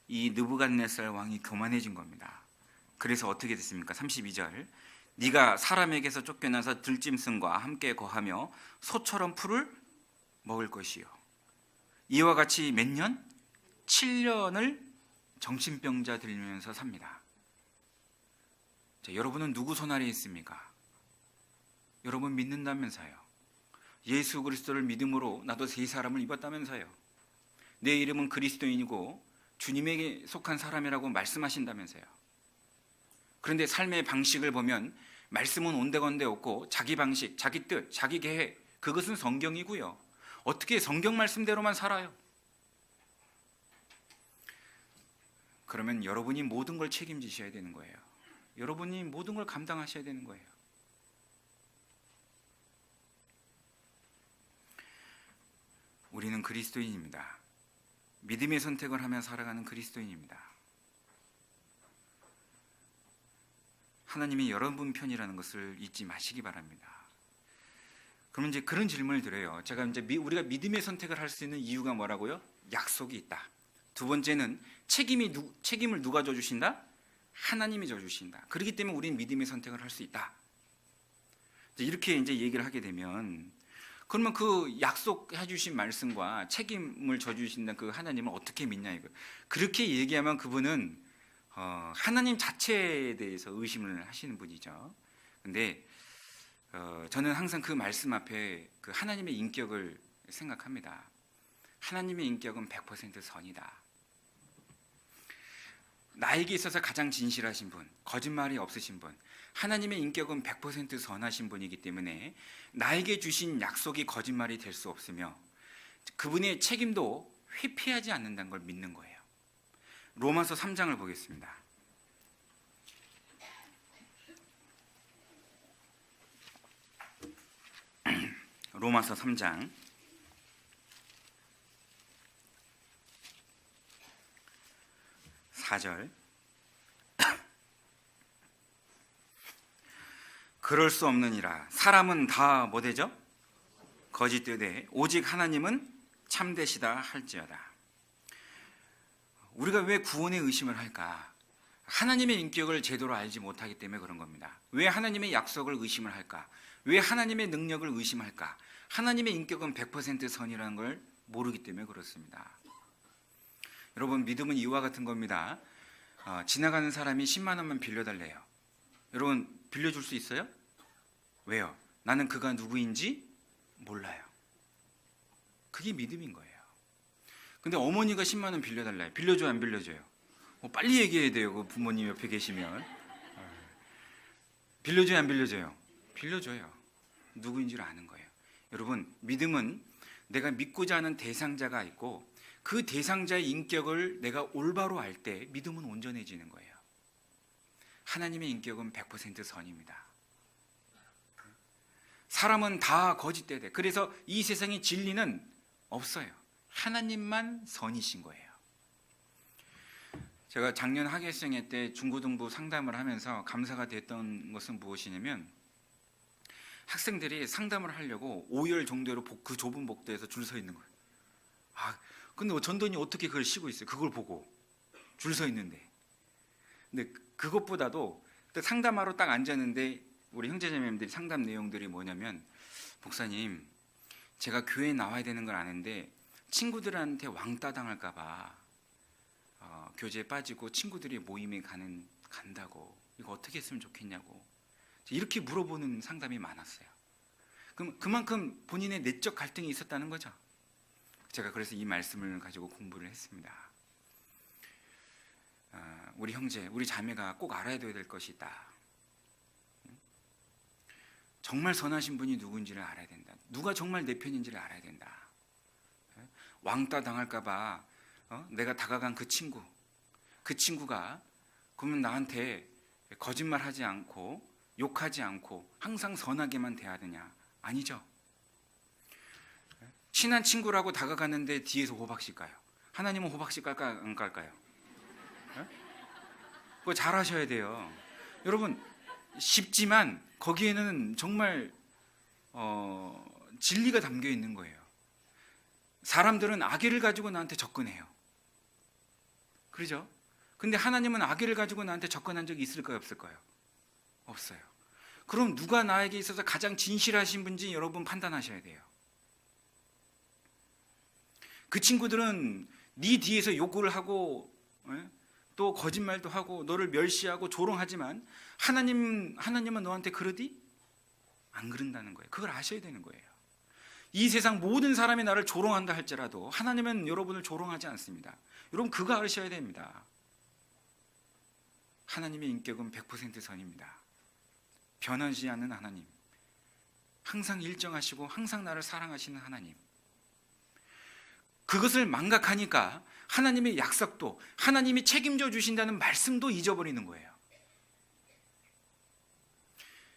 이 느부갓네살 왕이 교만해진 겁니다. 그래서 어떻게 됐습니까? 32절, 네가 사람에게서 쫓겨나서 들짐승과 함께 거하며 소처럼 풀을 먹을 것이요. 이와 같이 몇 년? 7년을 정신병자 들면서 삽니다. 자, 여러분은 누구 손 아래에 있습니까? 여러분 믿는다면서요. 예수 그리스도를 믿음으로 나도 새 사람을 입었다면서요. 내 이름은 그리스도인이고 주님에게 속한 사람이라고 말씀하신다면서요. 그런데 삶의 방식을 보면 말씀은 온데건데 없고 자기 방식, 자기 뜻, 자기 계획, 그것은 성경이고요. 어떻게 성경 말씀대로만 살아요? 그러면 여러분이 모든 걸 책임지셔야 되는 거예요. 여러분이 모든 걸 감당하셔야 되는 거예요. 우리는 그리스도인입니다. 믿음의 선택을 하며 살아가는 그리스도인입니다. 하나님이 여러분 편이라는 것을 잊지 마시기 바랍니다. 그러면 이제 그런 질문을 드려요. 제가 이제 우리가 믿음의 선택을 할 수 있는 이유가 뭐라고요? 약속이 있다. 두 번째는 책임을 누가 져주신다? 하나님이 져주신다. 그렇기 때문에 우리는 믿음의 선택을 할 수 있다. 이렇게 이제 얘기를 하게 되면, 그러면 그 약속해 주신 말씀과 책임을 져주신다는 그 하나님을 어떻게 믿냐 이거. 그렇게 얘기하면 그분은 하나님 자체에 대해서 의심을 하시는 분이죠. 근데 저는 항상 그 말씀 앞에 그 하나님의 인격을 생각합니다. 하나님의 인격은 100% 선이다. 나에게 있어서 가장 진실하신 분, 거짓말이 없으신 분, 하나님의 인격은 100% 선하신 분이기 때문에 나에게 주신 약속이 거짓말이 될 수 없으며 그분의 책임도 회피하지 않는다는 걸 믿는 거예요. 로마서 3장을 보겠습니다. 로마서 3장 4절. 그럴 수 없느니라. 사람은 다 뭐 되죠? 거짓되되 오직 하나님은 참되시다 할지어다. 우리가 왜 구원의 의심을 할까? 하나님의 인격을 제대로 알지 못하기 때문에 그런 겁니다. 왜 하나님의 약속을 의심을 할까? 왜 하나님의 능력을 의심할까? 하나님의 인격은 100% 선이라는 걸 모르기 때문에 그렇습니다. 여러분, 믿음은 이와 같은 겁니다. 지나가는 사람이 10만 원만 빌려달래요. 여러분, 빌려줄 수 있어요? 왜요? 나는 그가 누구인지 몰라요. 그게 믿음인 거예요. 근데 어머니가 10만 원 빌려달래요. 빌려줘요, 안 빌려줘요? 빨리 얘기해야 돼요. 그 부모님 옆에 계시면. 빌려줘요, 안 빌려줘요? 빌려줘요. 누구인지를 아는 거예요. 여러분, 믿음은 내가 믿고자 하는 대상자가 있고 그 대상자의 인격을 내가 올바로 알 때 믿음은 온전해지는 거예요. 하나님의 인격은 100% 선입니다. 사람은 다 거짓되대. 그래서 이 세상에 진리는 없어요. 하나님만 선이신 거예요. 제가 작년 학예수행회 때 중고등부 상담을 하면서 감사가 됐던 것은 무엇이냐면 학생들이 상담을 하려고 5열 정도로 그 좁은 복도에서 줄 서 있는 거예요. 근데 전도인이 어떻게 그걸 쉬고 있어요? 그걸 보고 줄 서 있는데. 근데 그것보다도 상담하러 딱 앉았는데 우리 형제자매님들이 상담 내용들이 뭐냐면, 목사님, 제가 교회에 나와야 되는 걸 아는데 친구들한테 왕따 당할까 봐 교제에 빠지고 친구들이 모임에 간다고, 이거 어떻게 했으면 좋겠냐고 이렇게 물어보는 상담이 많았어요. 그럼 그만큼 본인의 내적 갈등이 있었다는 거죠. 제가 그래서 이 말씀을 가지고 공부를 했습니다. 우리 형제, 우리 자매가 꼭 알아야 될 것이 있다. 정말 선하신 분이 누군지를 알아야 된다. 누가 정말 내 편인지를 알아야 된다. 왕따 당할까 봐 내가 다가간 그 친구가 그러면 나한테 거짓말하지 않고 욕하지 않고 항상 선하게만 대해야 되냐? 아니죠. 친한 친구라고 다가가는데 뒤에서 호박씨 까요. 하나님은 호박씨 깔까 안 깔까요? 그거 잘 하셔야 돼요. 여러분, 쉽지만 거기에는 정말 진리가 담겨 있는 거예요. 사람들은 악의를 가지고 나한테 접근해요. 그렇죠? 근데 하나님은 악의를 가지고 나한테 접근한 적이 있을까요, 없을까요? 없어요. 그럼 누가 나에게 있어서 가장 진실하신 분인지 여러분 판단하셔야 돼요. 그 친구들은 네 뒤에서 욕을 하고 또 거짓말도 하고 너를 멸시하고 조롱하지만 하나님은 너한테 그러디? 안 그런다는 거예요. 그걸 아셔야 되는 거예요. 이 세상 모든 사람이 나를 조롱한다 할지라도 하나님은 여러분을 조롱하지 않습니다. 여러분, 그거 아셔야 됩니다. 하나님의 인격은 100% 선입니다. 변하지 않는 하나님, 항상 일정하시고 항상 나를 사랑하시는 하나님. 그것을 망각하니까 하나님의 약속도, 하나님이 책임져 주신다는 말씀도 잊어버리는 거예요.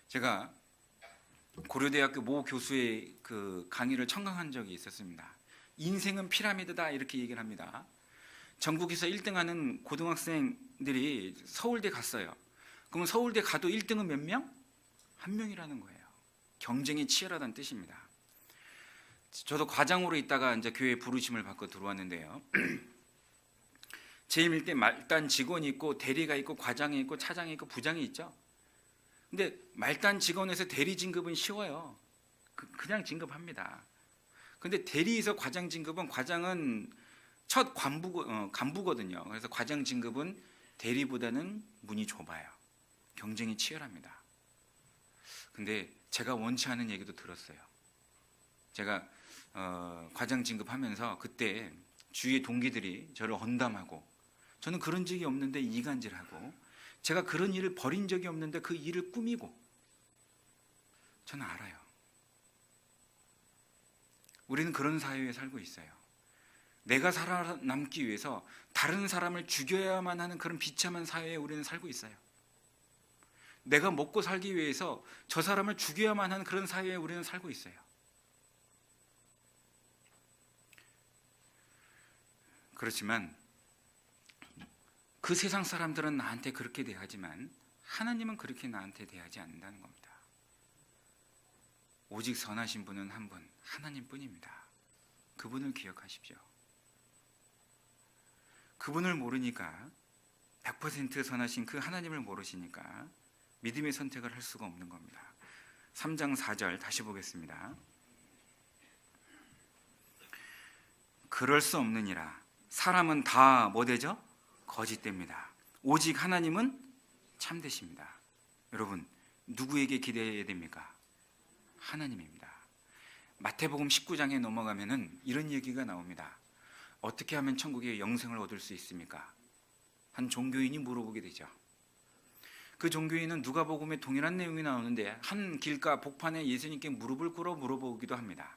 제가 고려대학교 모 교수의 그 강의를 청강한 적이 있었습니다. 인생은 피라미드다, 이렇게 얘기를 합니다. 전국에서 1등하는 고등학생들이 서울대 갔어요. 그럼 서울대 가도 1등은 몇 명? 한 명이라는 거예요. 경쟁이 치열하다는 뜻입니다. 저도 과장으로 있다가 이제 교회 부르심을 받고 들어왔는데요. 재임일 때 말단 직원이 있고 대리가 있고 과장이 있고 차장이 있고 부장이 있죠. 근데 말단 직원에서 대리 진급은 쉬워요. 그냥 진급합니다. 근데 대리에서 과장 진급은, 과장은 첫 간부거든요. 그래서 과장 진급은 대리보다는 문이 좁아요. 경쟁이 치열합니다. 근데 제가 원치 않은 얘기도 들었어요. 제가 과장 진급하면서 그때 주위의 동기들이 저를 언담하고 저는 그런 적이 없는데 이간질하고, 제가 그런 일을 벌인 적이 없는데 그 일을 꾸미고, 저는 알아요. 우리는 그런 사회에 살고 있어요. 내가 살아남기 위해서 다른 사람을 죽여야만 하는 그런 비참한 사회에 우리는 살고 있어요. 내가 먹고 살기 위해서 저 사람을 죽여야만 하는 그런 사회에 우리는 살고 있어요. 그렇지만 그 세상 사람들은 나한테 그렇게 대하지만 하나님은 그렇게 나한테 대하지 않는다는 겁니다. 오직 선하신 분은 한 분, 하나님뿐입니다. 그분을 기억하십시오. 그분을 모르니까, 100% 선하신 그 하나님을 모르시니까 믿음의 선택을 할 수가 없는 겁니다. 3장 4절 다시 보겠습니다. 그럴 수 없느니라. 사람은 다 뭐 되죠? 거짓됩니다. 오직 하나님은 참되십니다. 여러분, 누구에게 기대해야 됩니까? 하나님입니다. 마태복음 19장에 넘어가면은 이런 얘기가 나옵니다. 어떻게 하면 천국에 영생을 얻을 수 있습니까? 한 종교인이 물어보게 되죠. 그 종교인은 누가복음에 동일한 내용이 나오는데 한 길가 복판에 예수님께 무릎을 꿇어 물어보기도 합니다.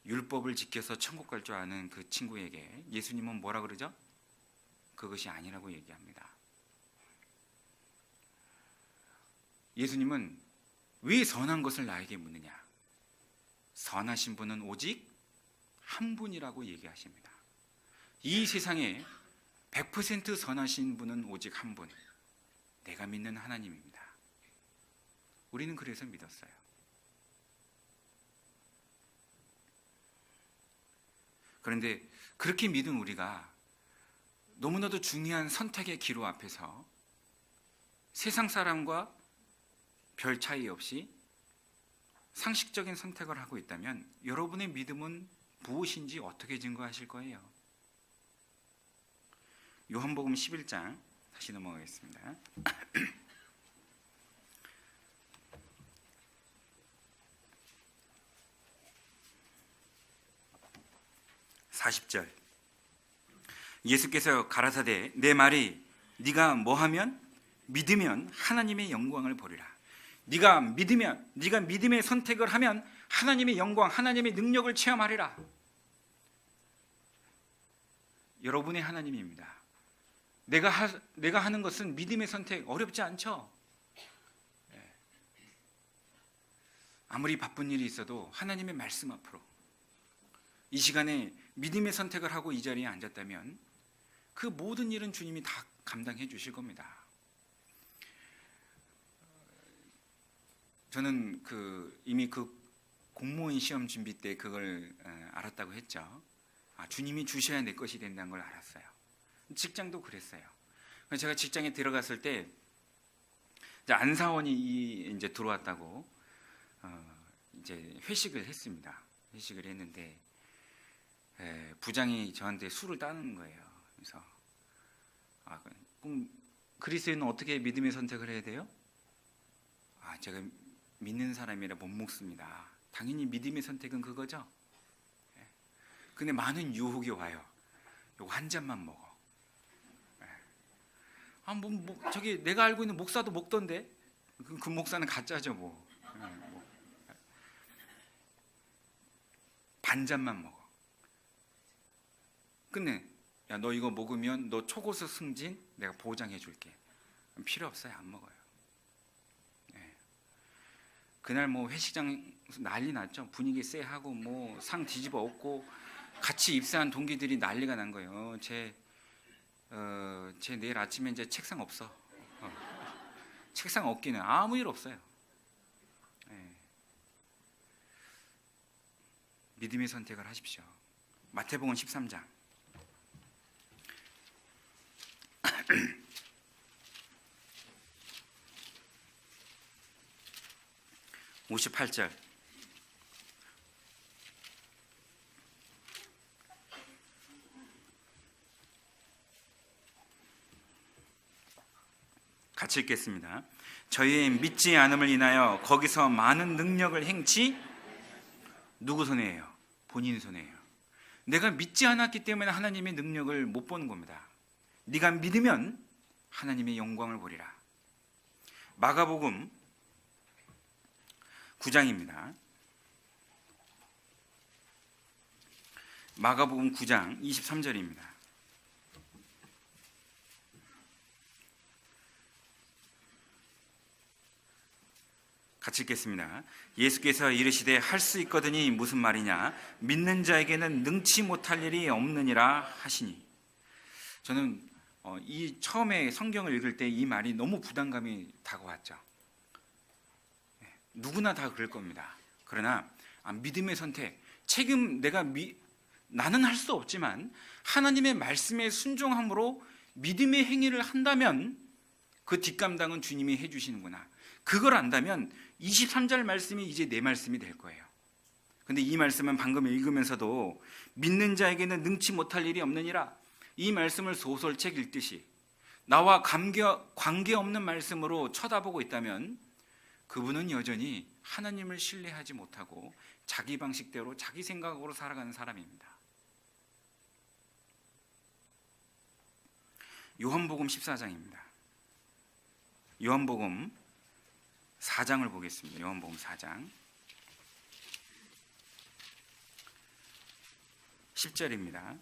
율법을 지켜서 천국 갈 줄 아는 그 친구에게 예수님은 뭐라 그러죠? 그것이 아니라고 얘기합니다. 예수님은 왜 선한 것을 나에게 묻느냐? 선하신 분은 오직 한 분이라고 얘기하십니다. 이 세상에 100% 선하신 분은 오직 한 분, 내가 믿는 하나님입니다. 우리는 그래서 믿었어요. 그런데 그렇게 믿은 우리가 너무나도 중요한 선택의 기로 앞에서 세상 사람과 별 차이 없이 상식적인 선택을 하고 있다면 여러분의 믿음은 무엇인지 어떻게 증거하실 거예요? 요한복음 11장 다시 넘어가겠습니다. 40절. 예수께서 가라사대 내 말이 네가 뭐하면 믿으면 하나님의 영광을 보리라. 네가 믿으면, 네가 믿음의 선택을 하면 하나님의 영광, 하나님의 능력을 체험하리라. 여러분의 하나님입니다. 내가 하는 것은 믿음의 선택 어렵지 않죠? 아무리 바쁜 일이 있어도 하나님의 말씀 앞으로 이 시간에 믿음의 선택을 하고 이 자리에 앉았다면 그 모든 일은 주님이 다 감당해 주실 겁니다. 저는 이미 그 공무원 시험 준비 때 그걸 알았다고 했죠. 주님이 주셔야 내 것이 된다는 걸 알았어요. 직장도 그랬어요. 제가 직장에 들어갔을 때 안사원이 이제 들어왔다고 이제 회식을 했습니다. 회식을 했는데 부장이 저한테 술을 따는 거예요. 그래서 그럼 그리스도인은 어떻게 믿음의 선택을 해야 돼요? 제가 믿는 사람이라 못 먹습니다. 당연히 믿음의 선택은 그거죠. 근데 많은 유혹이 와요. 요거 한 잔만 먹어. 저기 내가 알고 있는 목사도 먹던데 그 목사는 가짜죠 뭐. 반 잔만 먹어. 근데 야, 너 이거 먹으면 너 초고속 승진 내가 보장해 줄게. 필요 없어요. 안 먹어요. 그날 뭐 회식장 난리 났죠. 분위기 쎄하고 뭐 상 뒤집어 엎고 같이 입사한 동기들이 난리가 난 거예요. 제 내일 아침에 이제 책상 없어. 책상 없기는 아무 일 없어요. 믿음의 선택을 하십시오. 마태복음 13장 58절. 같이 읽겠습니다. 저희의 믿지 않음을 인하여 거기서 많은 능력을 행치 누구 손에요? 본인 손에요. 내가 믿지 않았기 때문에 하나님의 능력을 못 보는 겁니다. 네가 믿으면 하나님의 영광을 보리라. 마가복음 9장입니다. 마가복음 9장 23절입니다. 같이 읽겠습니다. 예수께서 이르시되 할 수 있거든이 무슨 말이냐? 믿는 자에게는 능치 못할 일이 없느니라 하시니. 저는 이 처음에 성경을 읽을 때 이 말이 너무 부담감이 다가왔죠. 누구나 다 그럴 겁니다. 그러나 믿음의 선택, 나는 할 수 없지만 하나님의 말씀에 순종함으로 믿음의 행위를 한다면 그 뒷감당은 주님이 해주시는구나. 그걸 안다면 23절 말씀이 이제 내 말씀이 될 거예요. 근데 이 말씀은 방금 읽으면서도 믿는 자에게는 능치 못할 일이 없느니라, 이 말씀을 소설책 읽듯이 나와 관계없는 말씀으로 쳐다보고 있다면 그분은 여전히 하나님을 신뢰하지 못하고 자기 방식대로 자기 생각으로 살아가는 사람입니다. 요한복음 14장입니다. 요한복음 4장을 보겠습니다. 요한복음 4장 10절입니다.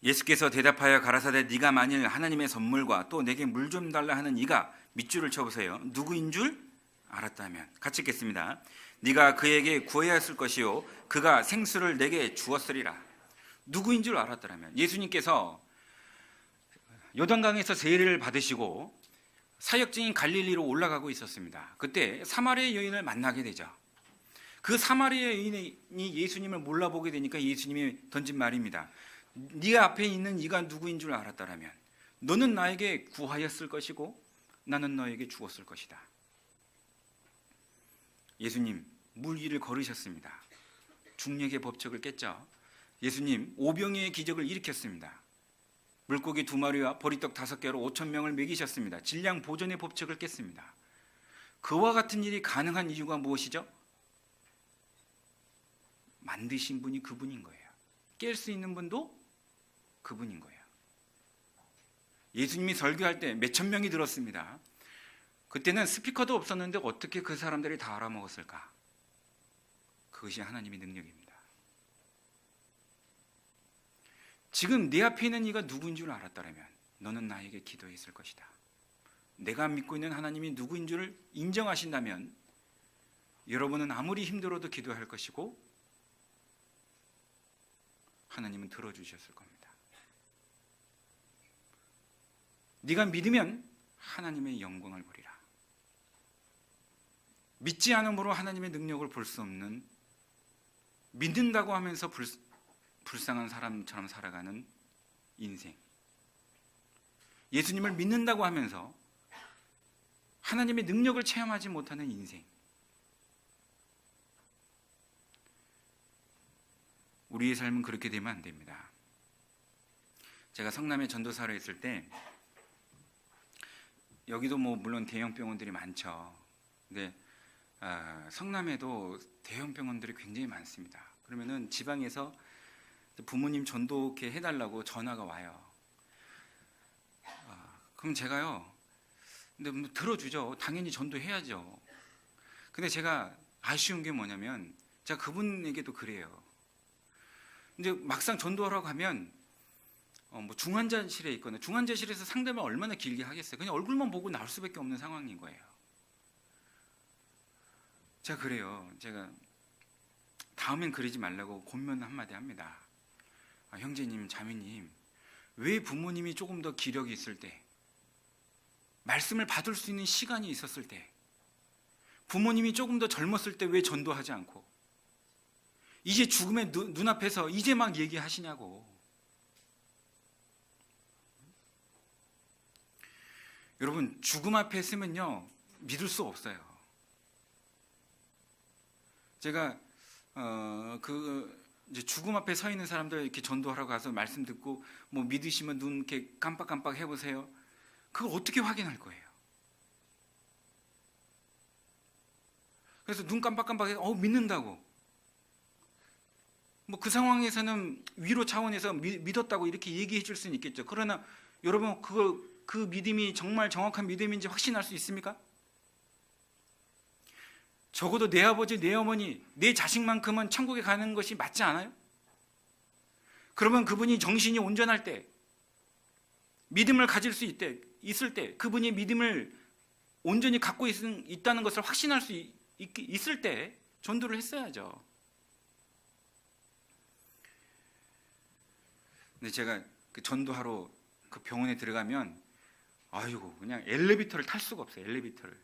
예수께서 대답하여 가라사대 네가 만일 하나님의 선물과 또 내게 물 좀 달라 하는 이가 밑줄을 쳐보세요. 누구인 줄 알았다면. 같이 읽겠습니다. 네가 그에게 구해야 했을 것이요 그가 생수를 내게 주었으리라. 누구인 줄 알았더라면. 예수님께서 요단강에서 세례를 받으시고 사역지인 갈릴리로 올라가고 있었습니다. 그때 사마리아 여인을 만나게 되죠. 그 사마리아 여인이 예수님을 몰라보게 되니까 예수님이 던진 말입니다. 네 앞에 있는 이가 누구인 줄 알았더라면 너는 나에게 구하였을 것이고 나는 너에게 주었을 것이다. 예수님 물 위를 걸으셨습니다. 중력의 법칙을 깼죠. 예수님 오병이의 기적을 일으켰습니다. 물고기 2마리와 보리떡 5개로 5,000명을 먹이셨습니다. 질량 보존의 법칙을 깼습니다. 그와 같은 일이 가능한 이유가 무엇이죠? 만드신 분이 그분인 거예요. 깰 수 있는 분도 그분인 거예요. 예수님이 설교할 때 몇천 명이 들었습니다. 그때는 스피커도 없었는데 어떻게 그 사람들이 다 알아먹었을까? 그것이 하나님의 능력입니다. 지금 내 앞에 있는 이가 누구인 줄 알았더라면 너는 나에게 기도했을 것이다. 내가 믿고 있는 하나님이 누구인 줄 인정하신다면 여러분은 아무리 힘들어도 기도할 것이고 하나님은 들어주셨을 겁니다. 네가 믿으면 하나님의 영광을 보리라. 믿지 않음으로 하나님의 능력을 볼 수 없는, 믿는다고 하면서 불쌍한 사람처럼 살아가는 인생. 예수님을 믿는다고 하면서 하나님의 능력을 체험하지 못하는 인생. 우리의 삶은 그렇게 되면 안 됩니다. 제가 성남에 전도사로 있을 때 여기도 물론 대형 병원들이 많죠. 근데 성남에도 대형 병원들이 굉장히 많습니다. 그러면은 지방에서 부모님 전도케 해달라고 전화가 와요. 그럼 제가요, 근데 들어주죠. 당연히 전도해야죠. 근데 제가 아쉬운 게 뭐냐면 제가 그분에게도 그래요. 근데 막상 전도하러 가면 중환자실에 있거나 중환자실에서 상담을 얼마나 길게 하겠어요. 그냥 얼굴만 보고 나올 수밖에 없는 상황인 거예요. 제가 그래요. 제가 다음엔 그러지 말라고 권면 한마디 합니다. 형제님, 자매님, 왜 부모님이 조금 더 기력이 있을 때, 말씀을 받을 수 있는 시간이 있었을 때, 부모님이 조금 더 젊었을 때 왜 전도하지 않고 이제 죽음의 눈앞에서 이제 막 얘기하시냐고. 여러분, 죽음 앞에 있으면요 믿을 수 없어요. 제가 이제 죽음 앞에 서 있는 사람들 이렇게 전도하러 가서 말씀 듣고 믿으시면 눈 이렇게 깜빡깜빡 해보세요. 그걸 어떻게 확인할 거예요? 그래서 눈 깜빡깜빡해서 믿는다고. 뭐 그 상황에서는 위로 차원에서 믿었다고 이렇게 얘기해 줄 수는 있겠죠. 그러나 여러분 그 믿음이 정말 정확한 믿음인지 확신할 수 있습니까? 적어도 내 아버지, 내 어머니, 내 자식만큼은 천국에 가는 것이 맞지 않아요? 그러면 그분이 정신이 온전할 때, 믿음을 가질 수 있을 때, 그분이 믿음을 온전히 갖고 있다는 것을 확신할 수 있을 때 전도를 했어야죠. 근데 제가 그 전도하러 그 병원에 들어가면 아이고 그냥 엘리베이터를 탈 수가 없어요. 엘리베이터를.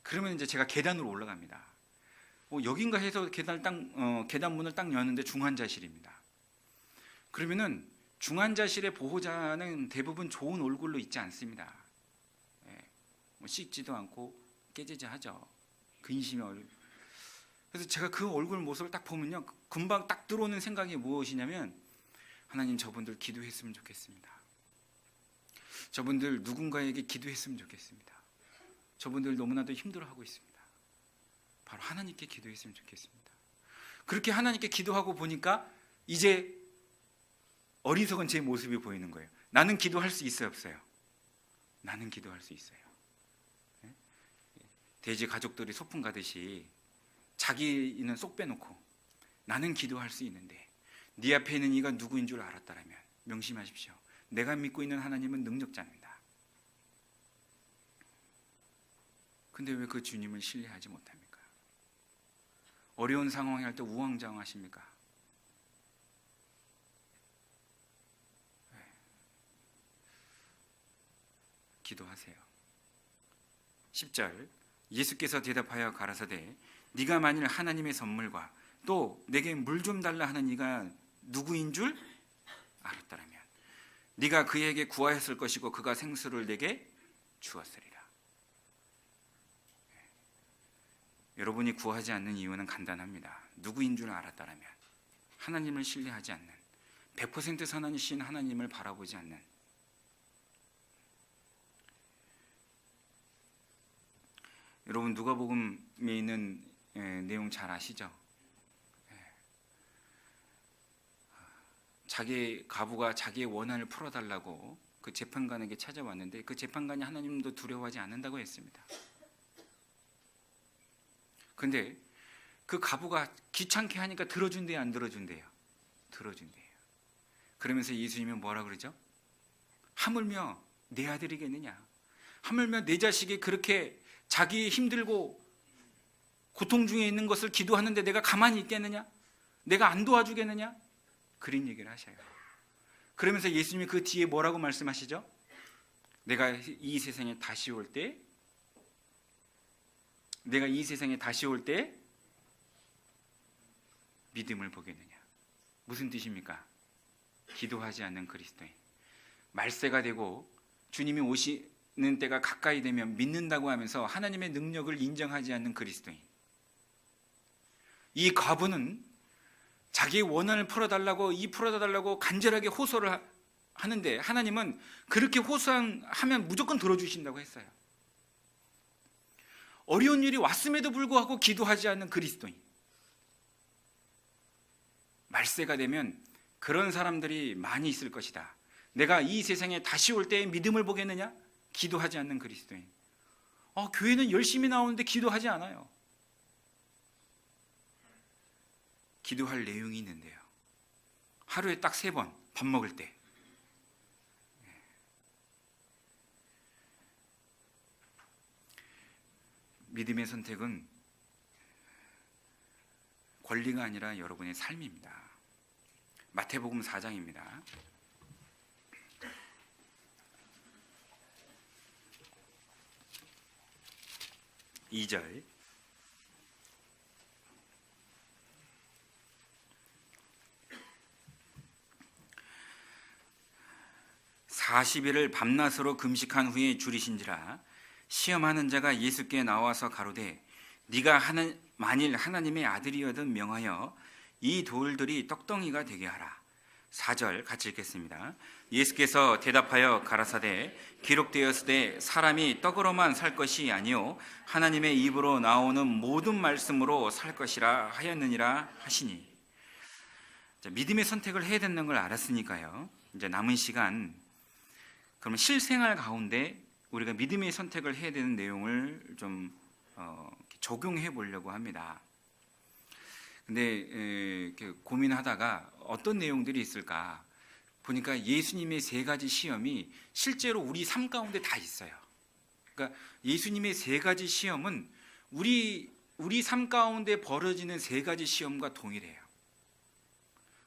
그러면 이제 제가 계단으로 올라갑니다. 여긴가 해서 계단 문을 딱 여는데 중환자실입니다. 그러면은 중환자실의 보호자는 대부분 좋은 얼굴로 있지 않습니다. 뭐 씻지도 않고 깨지지하죠. 근심의 얼굴. 그래서 제가 그 얼굴 모습을 딱 보면요, 금방 딱 들어오는 생각이 무엇이냐면, 하나님 저분들 기도했으면 좋겠습니다. 저분들 누군가에게 기도했으면 좋겠습니다. 저분들 너무나도 힘들어하고 있습니다. 바로 하나님께 기도했으면 좋겠습니다. 그렇게 하나님께 기도하고 보니까 이제 어리석은 제 모습이 보이는 거예요. 나는 기도할 수 있어요, 없어요? 나는 기도할 수 있어요. 돼지 가족들이 소풍 가듯이 자기는 쏙 빼놓고 나는 기도할 수 있는데 네 앞에 있는 이가 누구인 줄 알았다라면 명심하십시오. 내가 믿고 있는 하나님은 능력자입니다. 근데 왜 그 주님을 신뢰하지 못합니까? 어려운 상황에 할 때 우왕좌왕하십니까? 기도하세요. 10절 예수께서 대답하여 가라사대 네가 만일 하나님의 선물과 또 내게 물 좀 달라 하는 이가 누구인 줄 알았다라면 네가 그에게 구하였을 것이고 그가 생수를 내게 주었으리라. 여러분이 구하지 않는 이유는 간단합니다. 누구인 줄 알았다라면 하나님을 신뢰하지 않는 100% 선하신 하나님을 바라보지 않는 여러분 누가복음에 있는 내용 잘 아시죠? 자기 가부가 자기의 원한을 풀어달라고 그 재판관에게 찾아왔는데 그 재판관이 하나님도 두려워하지 않는다고 했습니다. 근데 그 가부가 귀찮게 하니까 들어준대요, 안 들어준대요? 들어준대요. 그러면서 예수님이 뭐라 그러죠? 하물며 내 아들이겠느냐? 하물며 내 자식이 그렇게 자기 힘들고 고통 중에 있는 것을 기도하는데 내가 가만히 있겠느냐? 내가 안 도와주겠느냐? 그런 얘기를 하셔요. 그러면서 예수님이 그 뒤에 뭐라고 말씀하시죠? 내가 이 세상에 다시 올 때 믿음을 보겠느냐? 무슨 뜻입니까? 기도하지 않는 그리스도인. 말세가 되고 주님이 오시는 때가 가까이 되면 믿는다고 하면서 하나님의 능력을 인정하지 않는 그리스도인. 이 과부는 자기의 원한을 풀어달라고 간절하게 호소를 하는데 하나님은 그렇게 호소하면 무조건 들어주신다고 했어요. 어려운 일이 왔음에도 불구하고 기도하지 않는 그리스도인. 말세가 되면 그런 사람들이 많이 있을 것이다. 내가 이 세상에 다시 올 때에 믿음을 보겠느냐? 기도하지 않는 그리스도인. 교회는 열심히 나오는데 기도하지 않아요. 기도할 내용이 있는데요. 하루에 딱 3번 밥 먹을 때. 믿음의 선택은 권리가 아니라 여러분의 삶입니다. 마태복음 4장입니다. 2절 40일을 밤낮으로 금식한 후에 줄이신지라 시험하는 자가 예수께 나와서 가로되 네가 만일 하나님의 아들이여든 명하여 이 돌들이 떡덩이가 되게 하라. 4절 같이 읽겠습니다. 예수께서 대답하여 가라사대 기록되었으되 사람이 떡으로만 살 것이 아니요 하나님의 입으로 나오는 모든 말씀으로 살 것이라 하였느니라 하시니. 자, 믿음의 선택을 해야 되는 걸 알았으니까요. 이제 남은 시간 그러면 실생활 가운데 우리가 믿음의 선택을 해야 되는 내용을 좀 적용해 보려고 합니다. 근데 이렇게 고민하다가 어떤 내용들이 있을까 보니까 예수님의 3가지 시험이 실제로 우리 삶 가운데 다 있어요. 그러니까 예수님의 3가지 시험은 우리 삶 가운데 벌어지는 3가지 시험과 동일해요.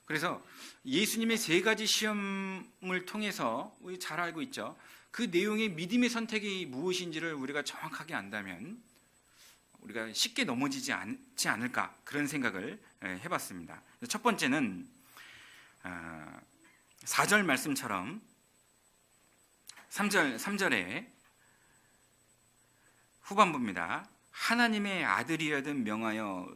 그래서 예수님의 3가지 시험을 통해서 우리 잘 알고 있죠. 그 내용의 믿음의 선택이 무엇인지를 우리가 정확하게 안다면 우리가 쉽게 넘어지지 않지 않을까 그런 생각을 해봤습니다. 첫 번째는 4절 말씀처럼 3절에 후반부입니다. 하나님의 아들이여든 명하여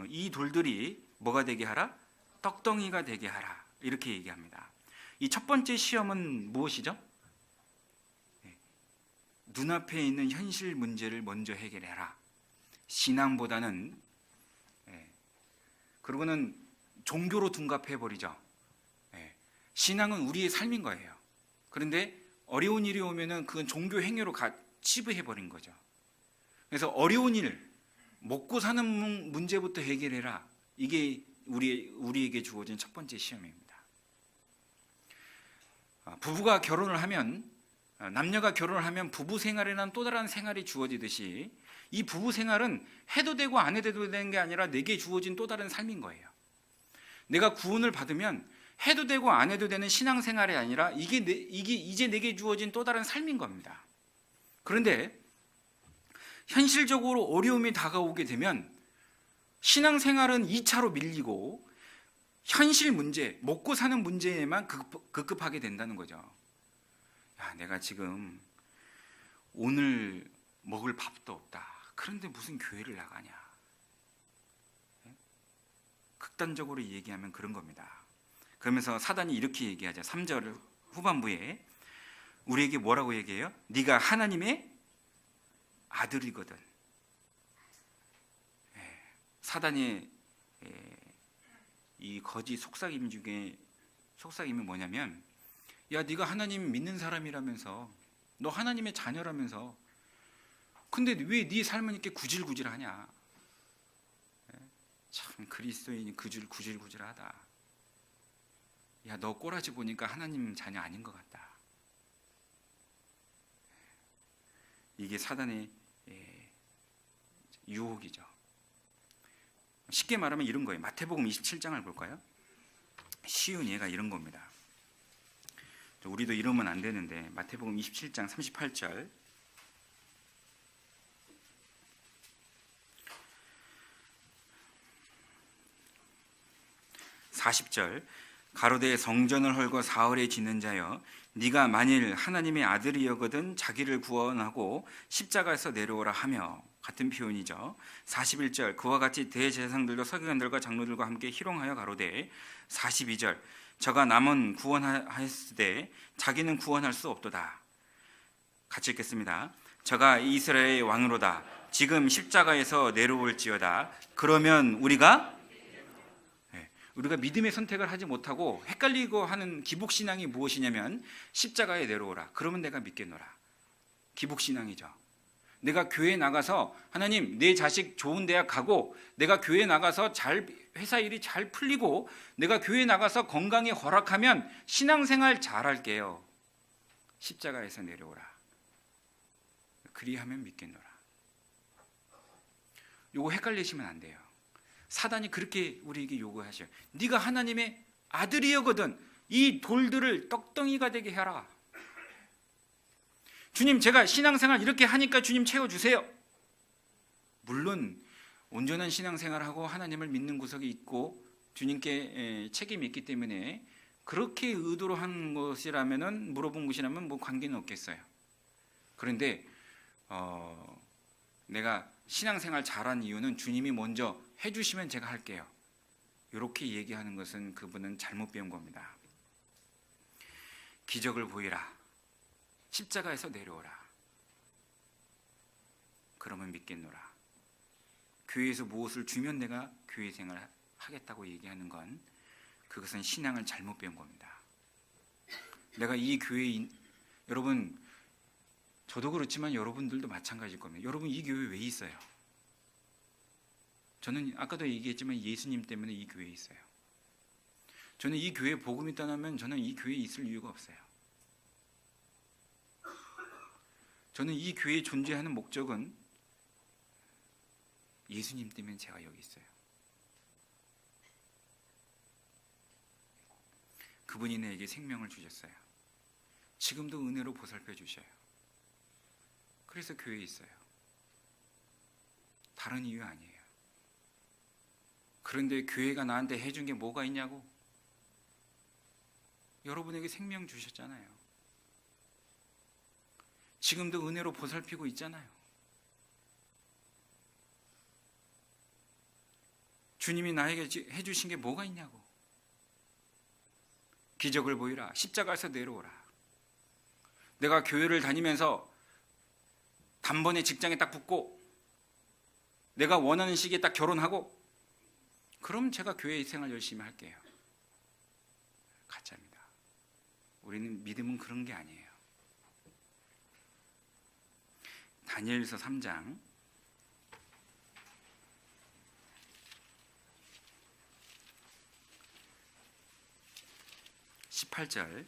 이 돌들이 뭐가 되게 하라? 떡덩이가 되게 하라. 이렇게 얘기합니다. 이 첫 번째 시험은 무엇이죠? 눈앞에 있는 현실 문제를 먼저 해결해라. 신앙보다는 그러고는 종교로 둔갑해버리죠. 신앙은 우리의 삶인 거예요. 그런데 어려운 일이 오면은 그건 종교 행위로 치부해버린 거죠. 그래서 어려운 일, 먹고 사는 문제부터 해결해라. 이게 우리에게 주어진 첫 번째 시험입니다. 부부가 결혼을 하면 남녀가 결혼을 하면 부부 생활이라는 또 다른 생활이 주어지듯이 이 부부 생활은 해도 되고 안 해도 되는 게 아니라 내게 주어진 또 다른 삶인 거예요. 내가 구원을 받으면 해도 되고 안 해도 되는 신앙생활이 아니라 이게 이제 내게 주어진 또 다른 삶인 겁니다. 그런데 현실적으로 어려움이 다가오게 되면 신앙생활은 2차로 밀리고 현실 문제, 먹고 사는 문제에만 급급하게 된다는 거죠. 야, 내가 지금 오늘 먹을 밥도 없다. 그런데 무슨 교회를 나가냐? 극단적으로 얘기하면 그런 겁니다. 그러면서 사단이 이렇게 얘기하죠. 3절 후반부에 우리에게 뭐라고 얘기해요? 네가 하나님의 아들이거든. 사단의 이 거짓 속삭임 중에 속삭임이 뭐냐면, 야, 네가 하나님 믿는 사람이라면서, 너 하나님의 자녀라면서, 근데 왜 네 삶은 이렇게 구질구질하냐? 참 그리스도인이 구질구질하다. 야, 너 꼬라지 보니까 하나님 자녀 아닌 것 같다. 이게 사단의 유혹이죠. 쉽게 말하면 이런 거예요. 마태복음 27장을 볼까요? 쉬운 예가 이런 겁니다. 우리도 이러면 안 되는데 마태복음 27장 38절 (40절) 가로되 성전을 헐고 사흘에 짓는 자여 네가 만일 하나님의 아들이여거든 자기를 구원하고 십자가에서 내려오라 하며. 같은 표현이죠. 41절 그와 같이 대제사장들과 서기관들과 장로들과 함께 희롱하여 가로되. 42절 저가 남은 구원하였으되 자기는 구원할 수 없도다. 같이 읽겠습니다. 저가 이스라엘의 왕으로다. 지금 십자가에서 내려올지어다. 그러면 우리가 믿음의 선택을 하지 못하고 헷갈리고 하는 기복신앙이 무엇이냐면 십자가에 내려오라. 그러면 내가 믿겠노라. 기복신앙이죠. 내가 교회 나가서 하나님 내 자식 좋은 대학 가고 내가 교회 나가서 회사 일이 잘 풀리고 내가 교회 나가서 건강에 허락하면 신앙생활 잘할게요. 십자가에서 내려오라. 그리하면 믿겠노라. 요거 헷갈리시면 안 돼요. 사단이 그렇게 우리에게 요구하셔요. 네가 하나님의 아들이여거든 이 돌들을 떡덩이가 되게 해라. 주님, 제가 신앙생활 이렇게 하니까 주님 채워주세요. 물론 온전한 신앙생활하고 하나님을 믿는 구석이 있고 주님께 책임이 있기 때문에 그렇게 의도로 한 것이라면 물어본 것이라면 뭐 관계는 없겠어요. 그런데 내가 신앙생활 잘한 이유는 주님이 먼저 해주시면 제가 할게요. 이렇게 얘기하는 것은 그분은 잘못 배운 겁니다. 기적을 보이라. 십자가에서 내려오라. 그러면 믿겠노라. 교회에서 무엇을 주면 내가 교회 생활을 하겠다고 얘기하는 건 그것은 신앙을 잘못 배운 겁니다. 내가 이 교회에 여러분, 저도 그렇지만 여러분들도 마찬가지일 겁니다. 여러분 이 교회 왜 있어요? 저는 아까도 얘기했지만 예수님 때문에 이 교회에 있어요. 저는 이 교회에 복음이 떠나면 저는 이 교회에 있을 이유가 없어요. 저는 이 교회에 존재하는 목적은 예수님 때문에 제가 여기 있어요. 그분이 내게 생명을 주셨어요. 지금도 은혜로 보살펴 주셔요. 그래서 교회에 있어요. 다른 이유 아니에요. 그런데 교회가 나한테 해준 게 뭐가 있냐고? 여러분에게 생명 주셨잖아요. 지금도 은혜로 보살피고 있잖아요. 주님이 나에게 해주신 게 뭐가 있냐고? 기적을 보이라. 십자가에서 내려오라. 내가 교회를 다니면서 단번에 직장에 딱 붙고 내가 원하는 시기에 딱 결혼하고 그럼 제가 교회 생활 열심히 할게요. 가짜입니다. 우리는 믿음은 그런 게 아니에요. 다니엘서 3장 18절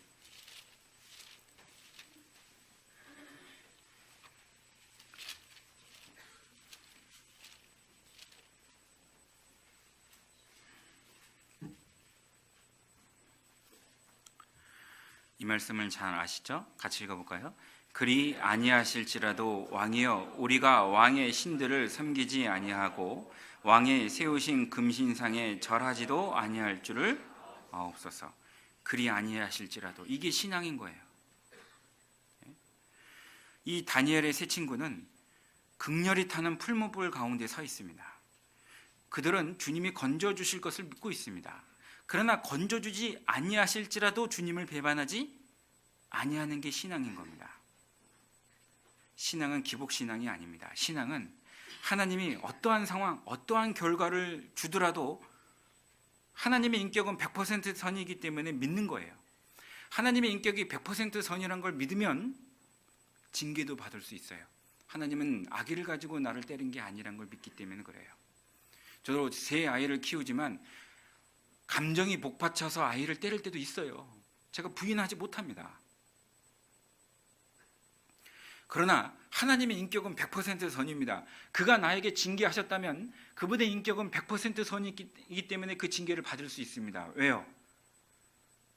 이 말씀을 잘 아시죠? 같이 읽어볼까요? 그리 아니하실지라도 왕이여 우리가 왕의 신들을 섬기지 아니하고 왕의 세우신 금신상에 절하지도 아니할 줄을 아옵소서. 그리 아니하실지라도 이게 신앙인 거예요. 이 다니엘의 세 친구는 극렬히 타는 풀무불 가운데 서 있습니다. 그들은 주님이 건져주실 것을 믿고 있습니다. 그러나 건져주지 아니하실지라도 주님을 배반하지 아니하는 게 신앙인 겁니다. 신앙은 기복신앙이 아닙니다. 신앙은 하나님이 어떠한 상황, 어떠한 결과를 주더라도 하나님의 인격은 100% 선이기 때문에 믿는 거예요. 하나님의 인격이 100% 선이라는 걸 믿으면 징계도 받을 수 있어요. 하나님은 아기를 가지고 나를 때린 게 아니라는 걸 믿기 때문에 그래요. 저도 세 아이를 키우지만 감정이 복받쳐서 아이를 때릴 때도 있어요. 제가 부인하지 못합니다. 그러나 하나님의 인격은 100% 선입니다. 그가 나에게 징계하셨다면 그분의 인격은 100% 선이기 때문에 그 징계를 받을 수 있습니다. 왜요?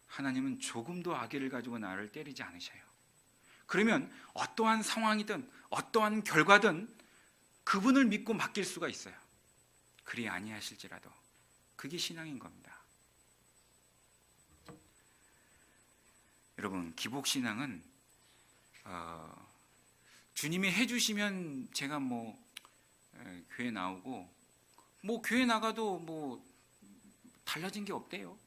하나님은 조금도 악의를 가지고 나를 때리지 않으셔요. 그러면 어떠한 상황이든 어떠한 결과든 그분을 믿고 맡길 수가 있어요. 그리 아니하실지라도. 그게 신앙인 겁니다. 여러분, 기복신앙은 주님이 해주시면 제가 교회 나오고 교회 나가도 달라진 게 없대요.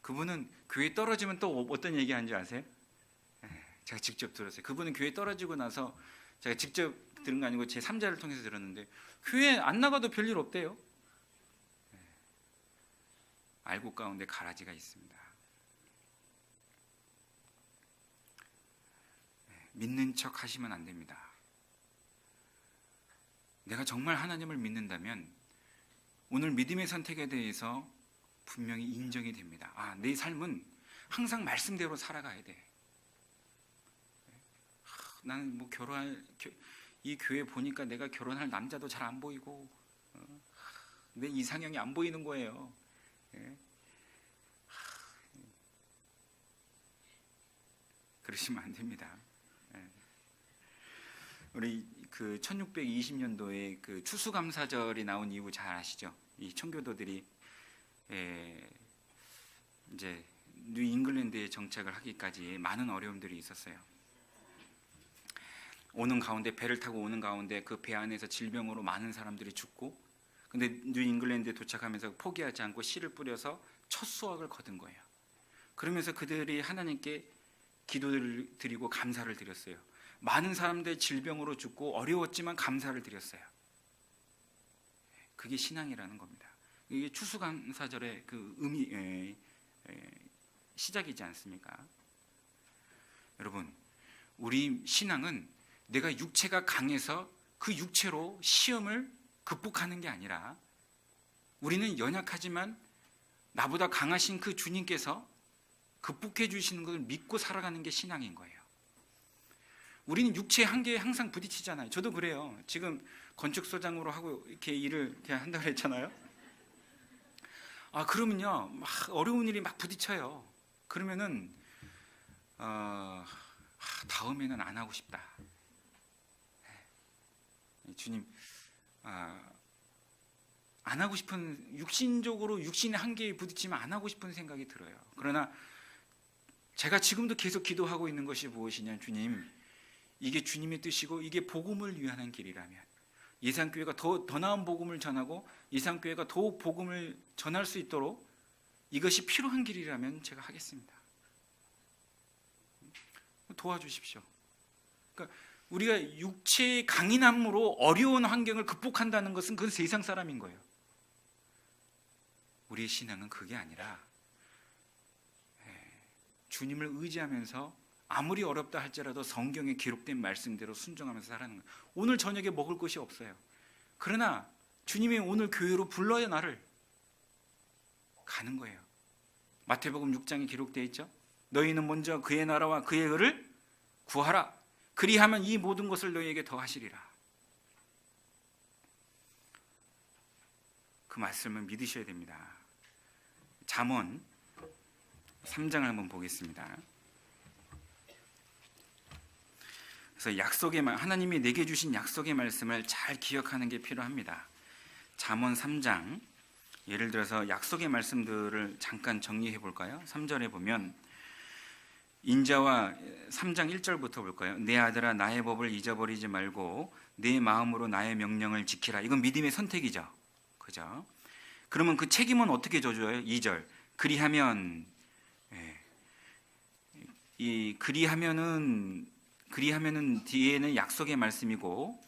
그분은 교회 떨어지면 또 어떤 얘기 하는지 아세요? 제가 직접 들었어요. 그분은 교회 떨어지고 나서 제가 직접 들은 거 아니고 제 3자를 통해서 들었는데 교회 안 나가도 별일 없대요. 알곡 가운데 가라지가 있습니다. 믿는 척 하시면 안 됩니다. 내가 정말 하나님을 믿는다면 오늘 믿음의 선택에 대해서 분명히 인정이 됩니다. 내 삶은 항상 말씀대로 살아가야 돼. 나는 이 교회 보니까 내가 결혼할 남자도 잘 안 보이고 내 이상형이 안 보이는 거예요. 그러시면 안 됩니다. 우리 1620년도에 추수감사절이 나온 이후 잘 아시죠? 이 청교도들이 이제 뉴 잉글랜드에 정착을 하기까지 많은 어려움들이 있었어요. 오는 가운데 배를 타고 오는 가운데 그 배 안에서 질병으로 많은 사람들이 죽고, 근데 뉴 잉글랜드에 도착하면서 포기하지 않고 씨를 뿌려서 첫 수확을 거둔 거예요. 그러면서 그들이 하나님께 기도를 드리고 감사를 드렸어요. 많은 사람들이 질병으로 죽고 어려웠지만 감사를 드렸어요. 그게 신앙이라는 겁니다. 이게 추수감사절의 그 시작이지 않습니까? 여러분, 우리 신앙은 내가 육체가 강해서 그 육체로 시험을 극복하는 게 아니라, 우리는 연약하지만 나보다 강하신 그 주님께서 극복해 주시는 것을 믿고 살아가는 게 신앙인 거예요. 우리는 육체의 한계에 항상 부딪히잖아요. 저도 그래요. 지금 건축소장으로 하고 이렇게 일을 이렇게 한다고 했잖아요. 그러면요, 막 어려운 일이 막 부딪혀요. 그러면은 다음에는 안 하고 싶다. 주님, 안 하고 싶은, 육신적으로 육신의 한계에 부딪히면 안 하고 싶은 생각이 들어요. 그러나 제가 지금도 계속 기도하고 있는 것이 무엇이냐, 주님, 이게 주님의 뜻이고 이게 복음을 위한 길이라면, 예산교회가 더 나은 복음을 전하고 예산교회가 더욱 복음을 전할 수 있도록 이것이 필요한 길이라면 제가 하겠습니다. 도와주십시오. 그러니까 우리가 육체의 강인함으로 어려운 환경을 극복한다는 것은 그건 세상 사람인 거예요. 우리의 신앙은 그게 아니라 주님을 의지하면서 아무리 어렵다 할지라도 성경에 기록된 말씀대로 순종하면서 살아가는 거예요. 오늘 저녁에 먹을 것이 없어요. 그러나 주님이 오늘 교회로 불러야 나를 가는 거예요. 마태복음 6장에 기록되어 있죠. 너희는 먼저 그의 나라와 그의 의를 구하라. 그리하면 이 모든 것을 너희에게 더하시리라. 그 말씀을 믿으셔야 됩니다. 잠언 3장을 한번 보겠습니다. 그래서 하나님이 내게 주신 약속의 말씀을 잘 기억하는 게 필요합니다. 잠언 3장, 예를 들어서 약속의 말씀들을 잠깐 정리해 볼까요? 3절에 보면 인자와 3장 1절부터 볼까요? 내 아들아 나의 법을 잊어버리지 말고 내 마음으로 나의 명령을 지키라. 이건 믿음의 선택이죠. 그죠? 그러면 그 책임은 어떻게 져줘요? 2절. 그리하면 그리하면은 뒤에는 약속의 말씀이고,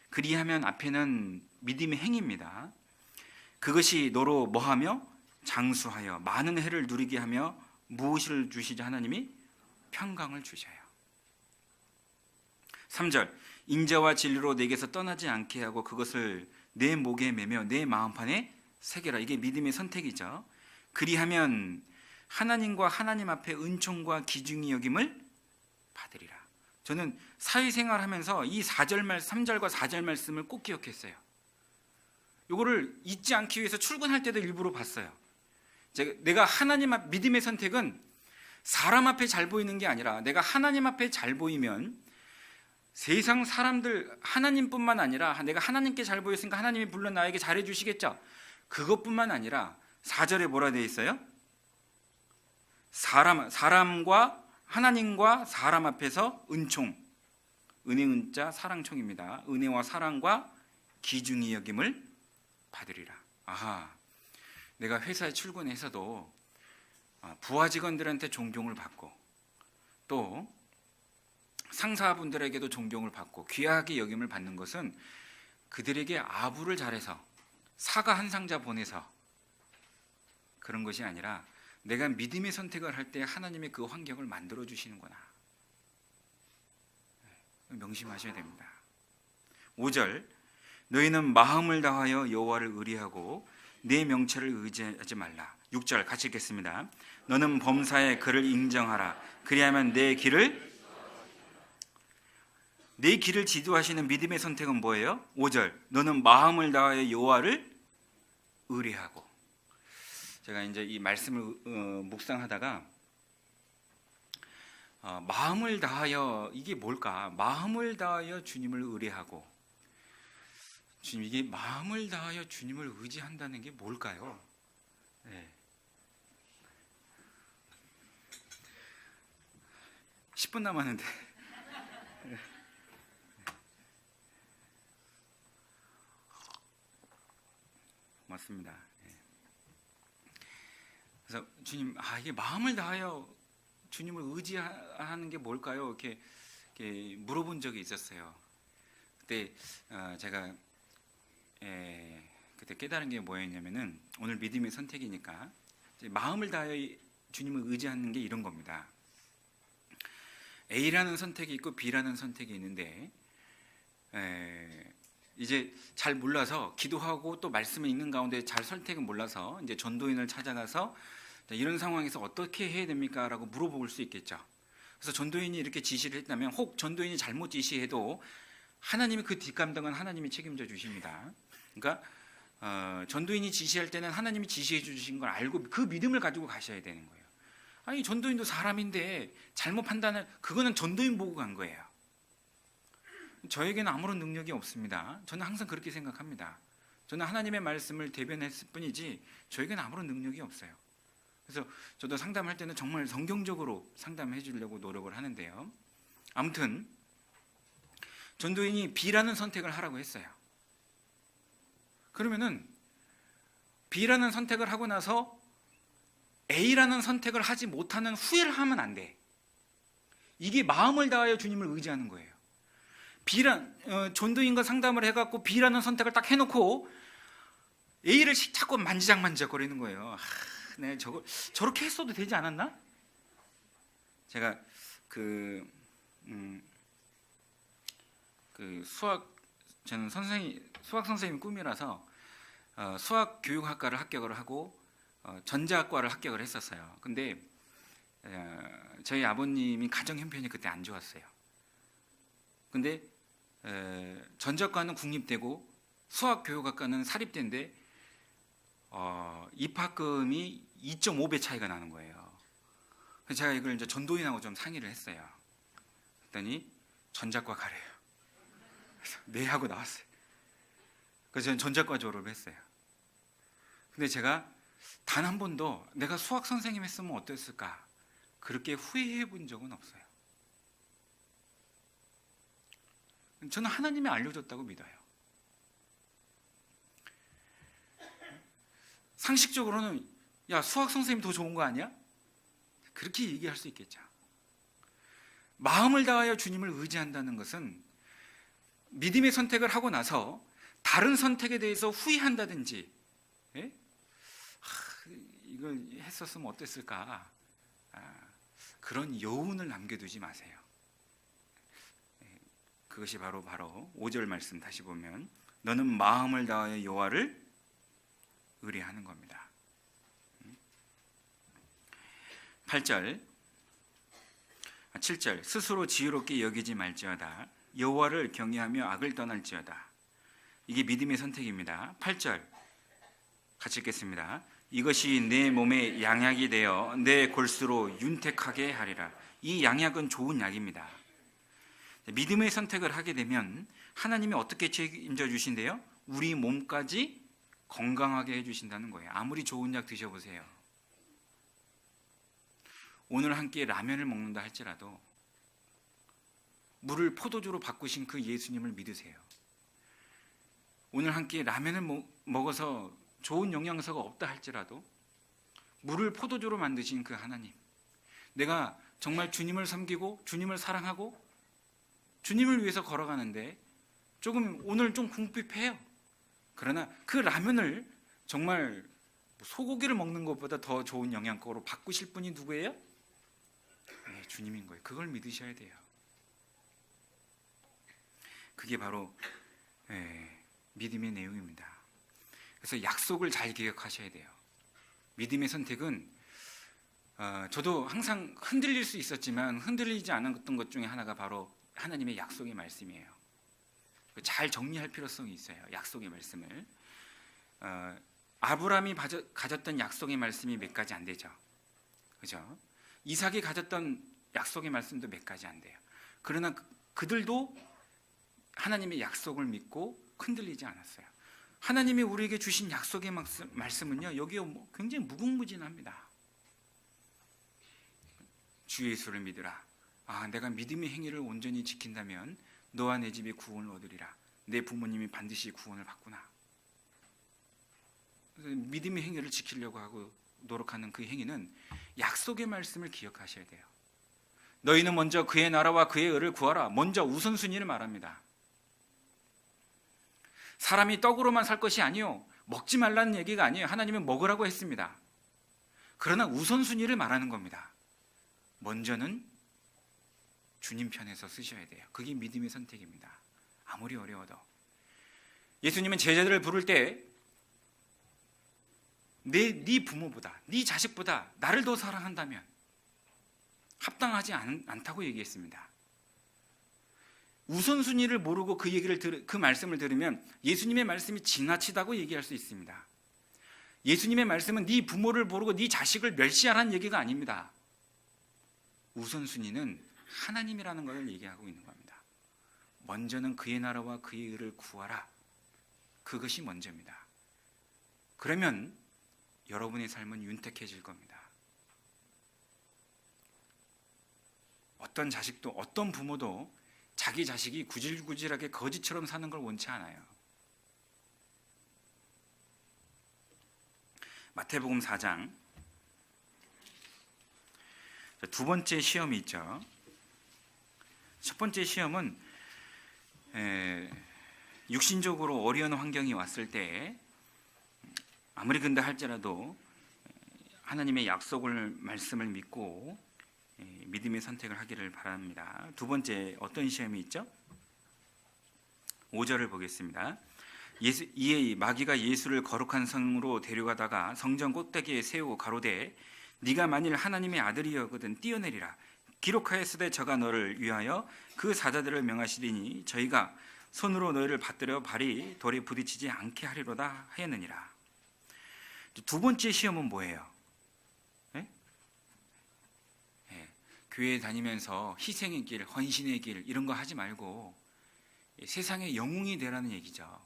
그리하면 앞에는 믿음의 행위입니다. 그것이 너로 뭐하며 장수하여 많은 해를 누리게 하며 무엇을 주시죠? 하나님이 평강을 주셔요. 3절. 인자와 진리로 내게서 떠나지 않게 하고 그것을 내 목에 매며 내 마음판에 새겨라. 이게 믿음의 선택이죠. 그리하면 하나님과 하나님 앞에 은총과 기중이 여김을 받으리라. 저는 사회생활 하면서 이 3절과 4절 말씀을 꼭 기억했어요. 이거를 잊지 않기 위해서 출근할 때도 일부러 봤어요. 내가 하나님 앞 믿음의 선택은 사람 앞에 잘 보이는 게 아니라, 내가 하나님 앞에 잘 보이면 세상 사람들, 하나님뿐만 아니라 내가 하나님께 잘 보였으니까 하나님이 물론 나에게 잘해 주시겠죠. 그것뿐만 아니라 4절에 뭐라 되어 있어요? 사람과 하나님과 사람 앞에서 은총, 은혜 은자 사랑총입니다. 은혜와 사랑과 기중이 여김을 받으리라. 내가 회사에 출근해서도 부하 직원들한테 존경을 받고, 또 상사분들에게도 존경을 받고 귀하게 여김을 받는 것은 그들에게 아부를 잘해서 사과 한 상자 보내서 그런 것이 아니라, 내가 믿음의 선택을 할 때 하나님의 그 환경을 만들어 주시는구나. 명심하셔야 됩니다. 5절. 너희는 마음을 다하여 여호와를 의리하고 내 명체를 의지하지 말라. 6절 같이 읽겠습니다. 너는 범사에 그를 인정하라. 그리하면 내 길을 지도하시는 믿음의 선택은 뭐예요? 5절. 너는 마음을 다하여 여호와를 의리하고. 제가 이제 이 말씀을 묵상하다가 마음을 다하여, 이게 뭘까? 마음을 다하여 주님을 의뢰하고, 주님, 이게 마음을 다하여 주님을 의지한다는 게 뭘까요? 10분 남았는데 왔습니다. 예. 그래서 주님, 이게 마음을 다하여 주님을 의지하는 게 뭘까요? 이렇게 물어본 적이 있었어요. 그때 제가 그때 깨달은 게 뭐였냐면은, 오늘 믿음의 선택이니까 이제 마음을 다하여 주님을 의지하는 게 이런 겁니다. A라는 선택이 있고 B라는 선택이 있는데, 이제 잘 몰라서 기도하고 또 말씀을 읽는 가운데 잘 선택은 몰라서 이제 전도인을 찾아가서 이런 상황에서 어떻게 해야 됩니까? 라고 물어볼 수 있겠죠. 그래서 전도인이 이렇게 지시를 했다면, 혹 전도인이 잘못 지시해도 하나님이 그 뒷감당은 하나님이 책임져 주십니다. 그러니까 전도인이 지시할 때는 하나님이 지시해 주신 걸 알고 그 믿음을 가지고 가셔야 되는 거예요. 아니, 전도인도 사람인데 잘못 판단을, 그거는 전도인 보고 간 거예요. 저에게는 아무런 능력이 없습니다. 저는 항상 그렇게 생각합니다. 저는 하나님의 말씀을 대변했을 뿐이지 저에게는 아무런 능력이 없어요. 그래서 저도 상담할 때는 정말 성경적으로 상담해 주려고 노력을 하는데요. 아무튼 전도인이 B라는 선택을 하라고 했어요. 그러면은 B라는 선택을 하고 나서 A라는 선택을 하지 못하는 후회를 하면 안 돼. 이게 마음을 다하여 주님을 의지하는 거예요. 전도인과 상담을 해갖고 B라는 선택을 딱 해놓고 A를 자꾸 만지작거리는 거예요. 네, 저렇게 했어도 되지 않았나? 제가 저는 수학 선생님 꿈이라서 수학 교육학과를 합격을 하고 전자학과를 합격을 했었어요. 근데 저희 아버님이 가정 형편이 그때 안 좋았어요. 근데 전자과는 국립대고 수학교육학과는 사립대인데 입학금이 2.5배 차이가 나는 거예요. 그래서 제가 이걸 이제 전도인하고 좀 상의를 했어요. 그랬더니 전자과 가래요. 그래서 네 하고 나왔어요. 그래서 저는 전자과 졸업을 했어요. 근데 제가 단 한 번도 내가 수학 선생님 했으면 어땠을까 그렇게 후회해 본 적은 없어요. 저는 하나님이 알려줬다고 믿어요. 상식적으로는 야, 수학 선생님이 더 좋은 거 아니야? 그렇게 얘기할 수 있겠죠. 마음을 다하여 주님을 의지한다는 것은 믿음의 선택을 하고 나서 다른 선택에 대해서 후회한다든지, 이걸 했었으면 어땠을까, 그런 여운을 남겨두지 마세요. 그것이 바로 5절 말씀 다시 보면, 너는 마음을 다하여 여호와를 의뢰하는 겁니다. 7절 스스로 지혜롭게 여기지 말지어다. 여호와를 경외하며 악을 떠날지어다. 이게 믿음의 선택입니다. 8절 같이 읽겠습니다. 이것이 내 몸에 양약이 되어 내 골수로 윤택하게 하리라. 이 양약은 좋은 약입니다. 믿음의 선택을 하게 되면 하나님이 어떻게 책임져 주신대요? 우리 몸까지 건강하게 해주신다는 거예요. 아무리 좋은 약 드셔보세요. 오늘 한 끼 라면을 먹는다 할지라도 물을 포도주로 바꾸신 그 예수님을 믿으세요. 오늘 한 끼 라면을 먹어서 좋은 영양소가 없다 할지라도 물을 포도주로 만드신 그 하나님, 내가 정말 주님을 섬기고 주님을 사랑하고 주님을 위해서 걸어가는데 조금 오늘 좀 궁핍해요. 그러나 그 라면을 정말 소고기를 먹는 것보다 더 좋은 영양가로 바꾸실 분이 누구예요? 네, 주님인 거예요. 그걸 믿으셔야 돼요. 그게 바로 믿음의 내용입니다. 그래서 약속을 잘 기억하셔야 돼요. 믿음의 선택은 저도 항상 흔들릴 수 있었지만 흔들리지 않았던 것 중에 하나가 바로 하나님의 약속의 말씀이에요. 잘 정리할 필요성이 있어요. 약속의 말씀을. 아브라함이 가졌던 약속의 말씀이 몇 가지 안 되죠. 그죠? 이삭이 가졌던 약속의 말씀도 몇 가지 안 돼요. 그러나 그들도 하나님의 약속을 믿고 흔들리지 않았어요. 하나님이 우리에게 주신 약속의 말씀은요, 여기에 굉장히 무궁무진합니다. 주 예수를 믿으라. 내가 믿음의 행위를 온전히 지킨다면 너와 내 집이 구원을 얻으리라. 내 부모님이 반드시 구원을 받구나. 믿음의 행위를 지키려고 하고 노력하는 그 행위는 약속의 말씀을 기억하셔야 돼요. 너희는 먼저 그의 나라와 그의 의를 구하라. 먼저 우선순위를 말합니다. 사람이 떡으로만 살 것이 아니요, 먹지 말라는 얘기가 아니에요. 하나님은 먹으라고 했습니다. 그러나 우선순위를 말하는 겁니다. 먼저는 주님 편에서 쓰셔야 돼요. 그게 믿음의 선택입니다. 아무리 어려워도. 예수님은 제자들을 부를 때 네 부모보다, 네 자식보다 나를 더 사랑한다면 합당하지 않다고 얘기했습니다. 우선순위를 모르고 그 말씀을 들으면 예수님의 말씀이 지나치다고 얘기할 수 있습니다. 예수님의 말씀은 네 부모를 모르고 네 자식을 멸시하라는 얘기가 아닙니다. 우선순위는 하나님이라는 것을 얘기하고 있는 겁니다. 먼저는 그의 나라와 그의 의를 구하라. 그것이 먼저입니다. 그러면 여러분의 삶은 윤택해질 겁니다. 어떤 자식도, 어떤 부모도 자기 자식이 구질구질하게 거지처럼 사는 걸 원치 않아요. 마태복음 4장 두 번째 시험이 있죠. 첫 번째 시험은 육신적으로 어려운 환경이 왔을 때 아무리 근다 할지라도 하나님의 약속을 말씀을 믿고 믿음의 선택을 하기를 바랍니다. 두 번째 어떤 시험이 있죠? 5절을 보겠습니다. 이에 마귀가 예수를 거룩한 성으로 데려가다가 성전 꼭대기에 세우고 가로되 네가 만일 하나님의 아들이여거든 뛰어내리라. 기록하였으되 저가 너를 위하여 그 사자들을 명하시리니 저희가 손으로 너희를 받들어 발이 돌에 부딪히지 않게 하리로다 하였느니라. 두 번째 시험은 뭐예요? 교회 다니면서 희생의 길, 헌신의 길 이런 거 하지 말고 세상의 영웅이 되라는 얘기죠.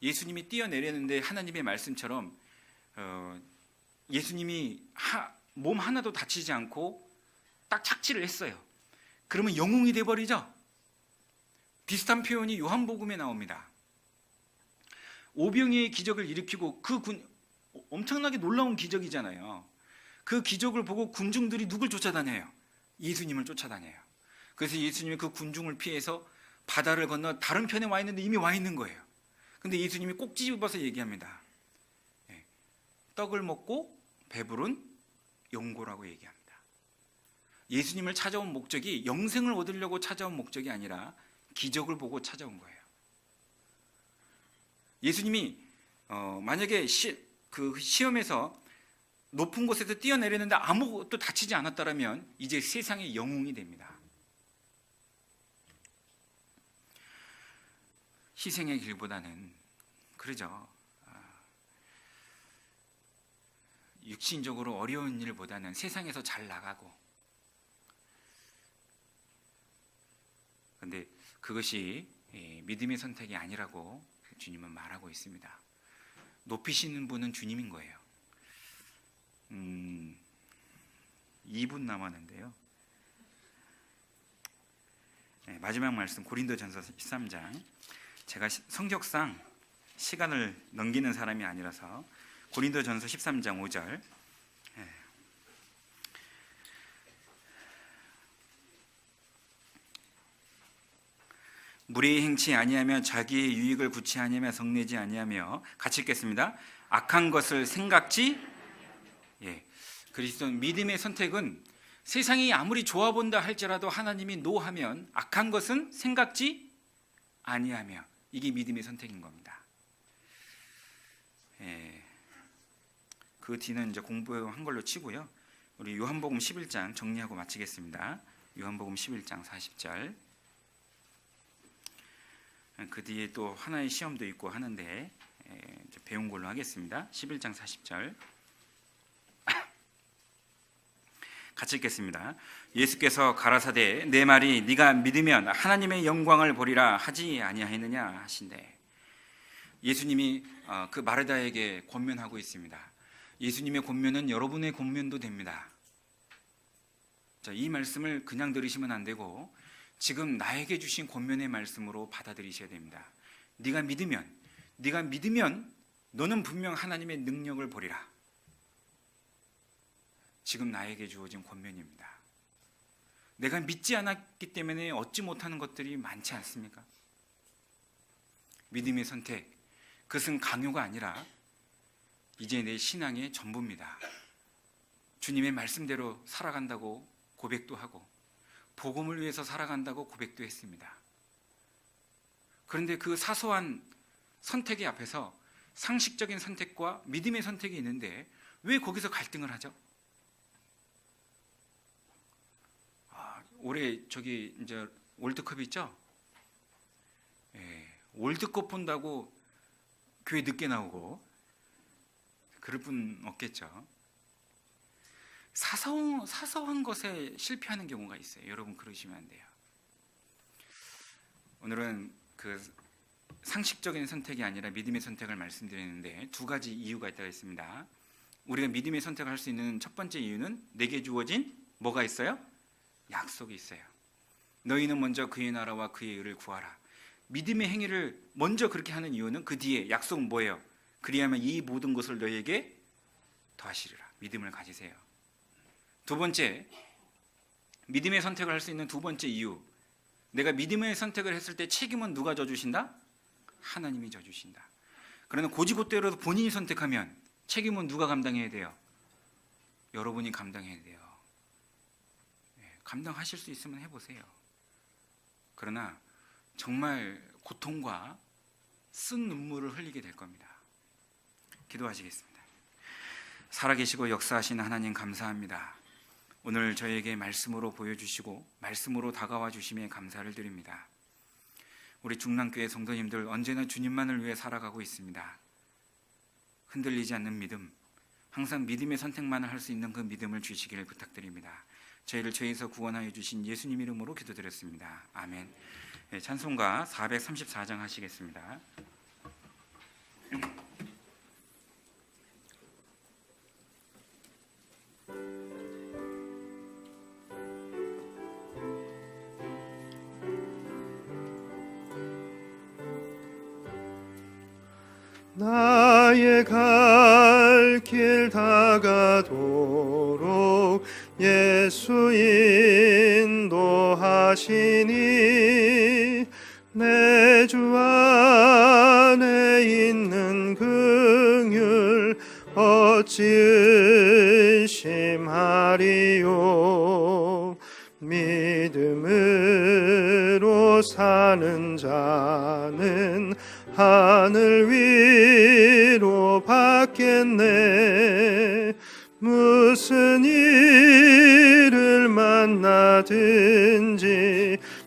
예수님이 뛰어내렸는데 하나님의 말씀처럼 예수님이 몸 하나도 다치지 않고 딱 착지를 했어요. 그러면 영웅이 돼버리죠. 비슷한 표현이 요한복음에 나옵니다. 오병이의 기적을 일으키고 엄청나게 놀라운 기적이잖아요. 그 기적을 보고 군중들이 누굴 쫓아다녀요? 예수님을 쫓아다녀요. 그래서 예수님이 그 군중을 피해서 바다를 건너 다른 편에 와 있는데 이미 와 있는 거예요. 근데 예수님이 꼭 집어서 얘기합니다. 떡을 먹고 배부른 용고라고 얘기합니다. 예수님을 찾아온 목적이 영생을 얻으려고 찾아온 목적이 아니라 기적을 보고 찾아온 거예요. 예수님이 만약에 그 시험에서 높은 곳에서 뛰어내렸는데 아무것도 다치지 않았다면 이제 세상의 영웅이 됩니다. 희생의 길보다는 그러죠. 육신적으로 어려운 일보다는 세상에서 잘 나가고, 그런데 그것이 믿음의 선택이 아니라고 주님은 말하고 있습니다. 높이시는 분은 주님인 거예요. 2분 남았는데요. 마지막 말씀 고린도전서 13장. 제가 성격상 시간을 넘기는 사람이 아니라서 고린도전서 13장 5절. 무례히 행치 아니하며 자기의 유익을 구치 아니하며 성내지 아니하며, 같이 읽겠습니다. 악한 것을 생각지. 그리스도 믿음의 선택은 세상이 아무리 좋아 본다 할지라도 하나님이 노하면 악한 것은 생각지 아니하며, 이게 믿음의 선택인 겁니다. 그 뒤는 이제 공부한 걸로 치고요. 우리 요한복음 11장 정리하고 마치겠습니다. 요한복음 11장 40절. 그 뒤에 또 하나의 시험도 있고 하는데 이제 배운 걸로 하겠습니다. 11장 40절. 같이 읽겠습니다. 예수께서 가라사대 내 말이 네가 믿으면 하나님의 영광을 보리라 하지 아니하였느냐 하신대. 예수님이 그 마르다에게 권면하고 있습니다. 예수님의 권면은 여러분의 권면도 됩니다. 자, 이 말씀을 그냥 들으시면 안 되고 지금 나에게 주신 권면의 말씀으로 받아들이셔야 됩니다. 네가 믿으면 너는 분명 하나님의 능력을 보리라. 지금 나에게 주어진 권면입니다. 내가 믿지 않았기 때문에 얻지 못하는 것들이 많지 않습니까? 믿음의 선택, 그것은 강요가 아니라 이제 내 신앙의 전부입니다. 주님의 말씀대로 살아간다고 고백도 하고 복음을 위해서 살아간다고 고백도 했습니다. 그런데 그 사소한 선택의 앞에서 상식적인 선택과 믿음의 선택이 있는데 왜 거기서 갈등을 하죠? 올해 저기 이제 월드컵이 있죠? 월드컵 본다고 교회 늦게 나오고 그럴 분 없겠죠. 사소한 것에 실패하는 경우가 있어요. 여러분 그러시면 안 돼요. 오늘은 그 상식적인 선택이 아니라 믿음의 선택을 말씀드리는데 두 가지 이유가 있다고 했습니다. 우리가 믿음의 선택을 할 수 있는 첫 번째 이유는 내게 주어진 뭐가 있어요? 약속이 있어요. 너희는 먼저 그의 나라와 그의 의를 구하라. 믿음의 행위를 먼저 그렇게 하는 이유는 그 뒤에 약속은 뭐예요? 그리하면 이 모든 것을 너희에게 더하시리라. 믿음을 가지세요. 두 번째, 믿음의 선택을 할 수 있는 두 번째 이유, 내가 믿음의 선택을 했을 때 책임은 누가 져주신다? 하나님이 져주신다. 그러나 고지고대로도 본인이 선택하면 책임은 누가 감당해야 돼요? 여러분이 감당해야 돼요. 감당하실 수 있으면 해보세요. 그러나 정말 고통과 쓴 눈물을 흘리게 될 겁니다. 기도하시겠습니다. 살아계시고 역사하시는 하나님 감사합니다. 오늘 저에게 말씀으로 보여주시고 말씀으로 다가와 주심에 감사를 드립니다. 우리 중랑교회 성도님들 언제나 주님만을 위해 살아가고 있습니다. 흔들리지 않는 믿음, 항상 믿음의 선택만을 할 수 있는 그 믿음을 주시기를 부탁드립니다. 저희를 죄에서 구원하여 주신 예수님 이름으로 기도드렸습니다. 아멘. 찬송가 434장 하시겠습니다. 나의 갈 길 다가도록 예수 인도하시니 내 주 안에 있는 긍휼 어찌 의심하리요. 믿음으로 사는 자는 하늘 위로 받겠네. 무슨 일을 만나든지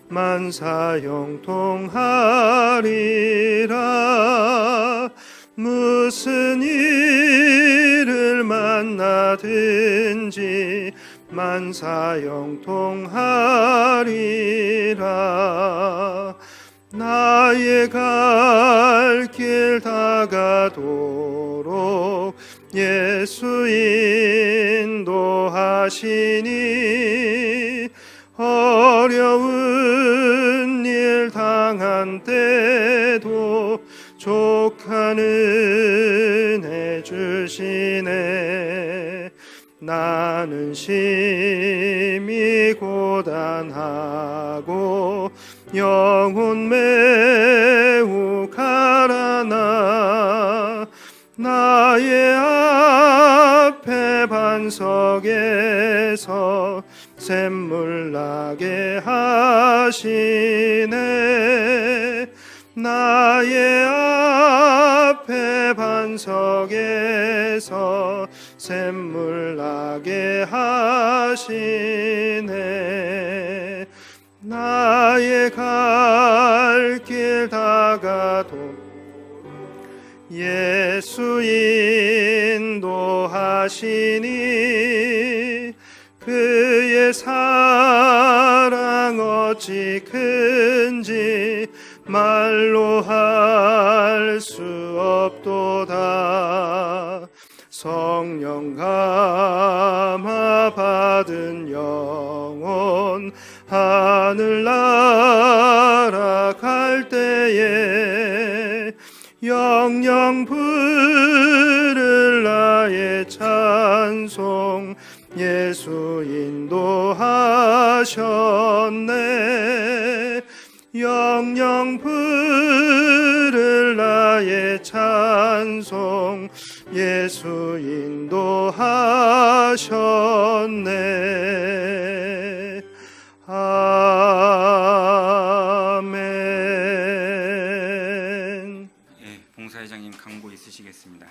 만사형통하리라. 무슨 일을 만나든지 만사형통하리라. 나의 갈 길 다가도록 예수 인도하시니 어려운 일 당한 때도 족한 은혜 주시네. 나는 심히 고단하고 영혼 매우 가라나 나의 앞에 반석에서 샘물 나게 하시네. 나의 앞에 반석에서 샘물 나게 하시네. 나의 갈 길 다가도록 예수 인도하시니 그의 사랑 어찌 큰지 말로 할 수 없도다. 성령 감화 받은 영혼 하늘 날아갈 때에 영영 부를 나의 찬송 예수 인도하셨네. 영영 부를 나의 찬송 예수 인도하셨네. 아멘. 예, 봉사회장님 강고 있으시겠습니다.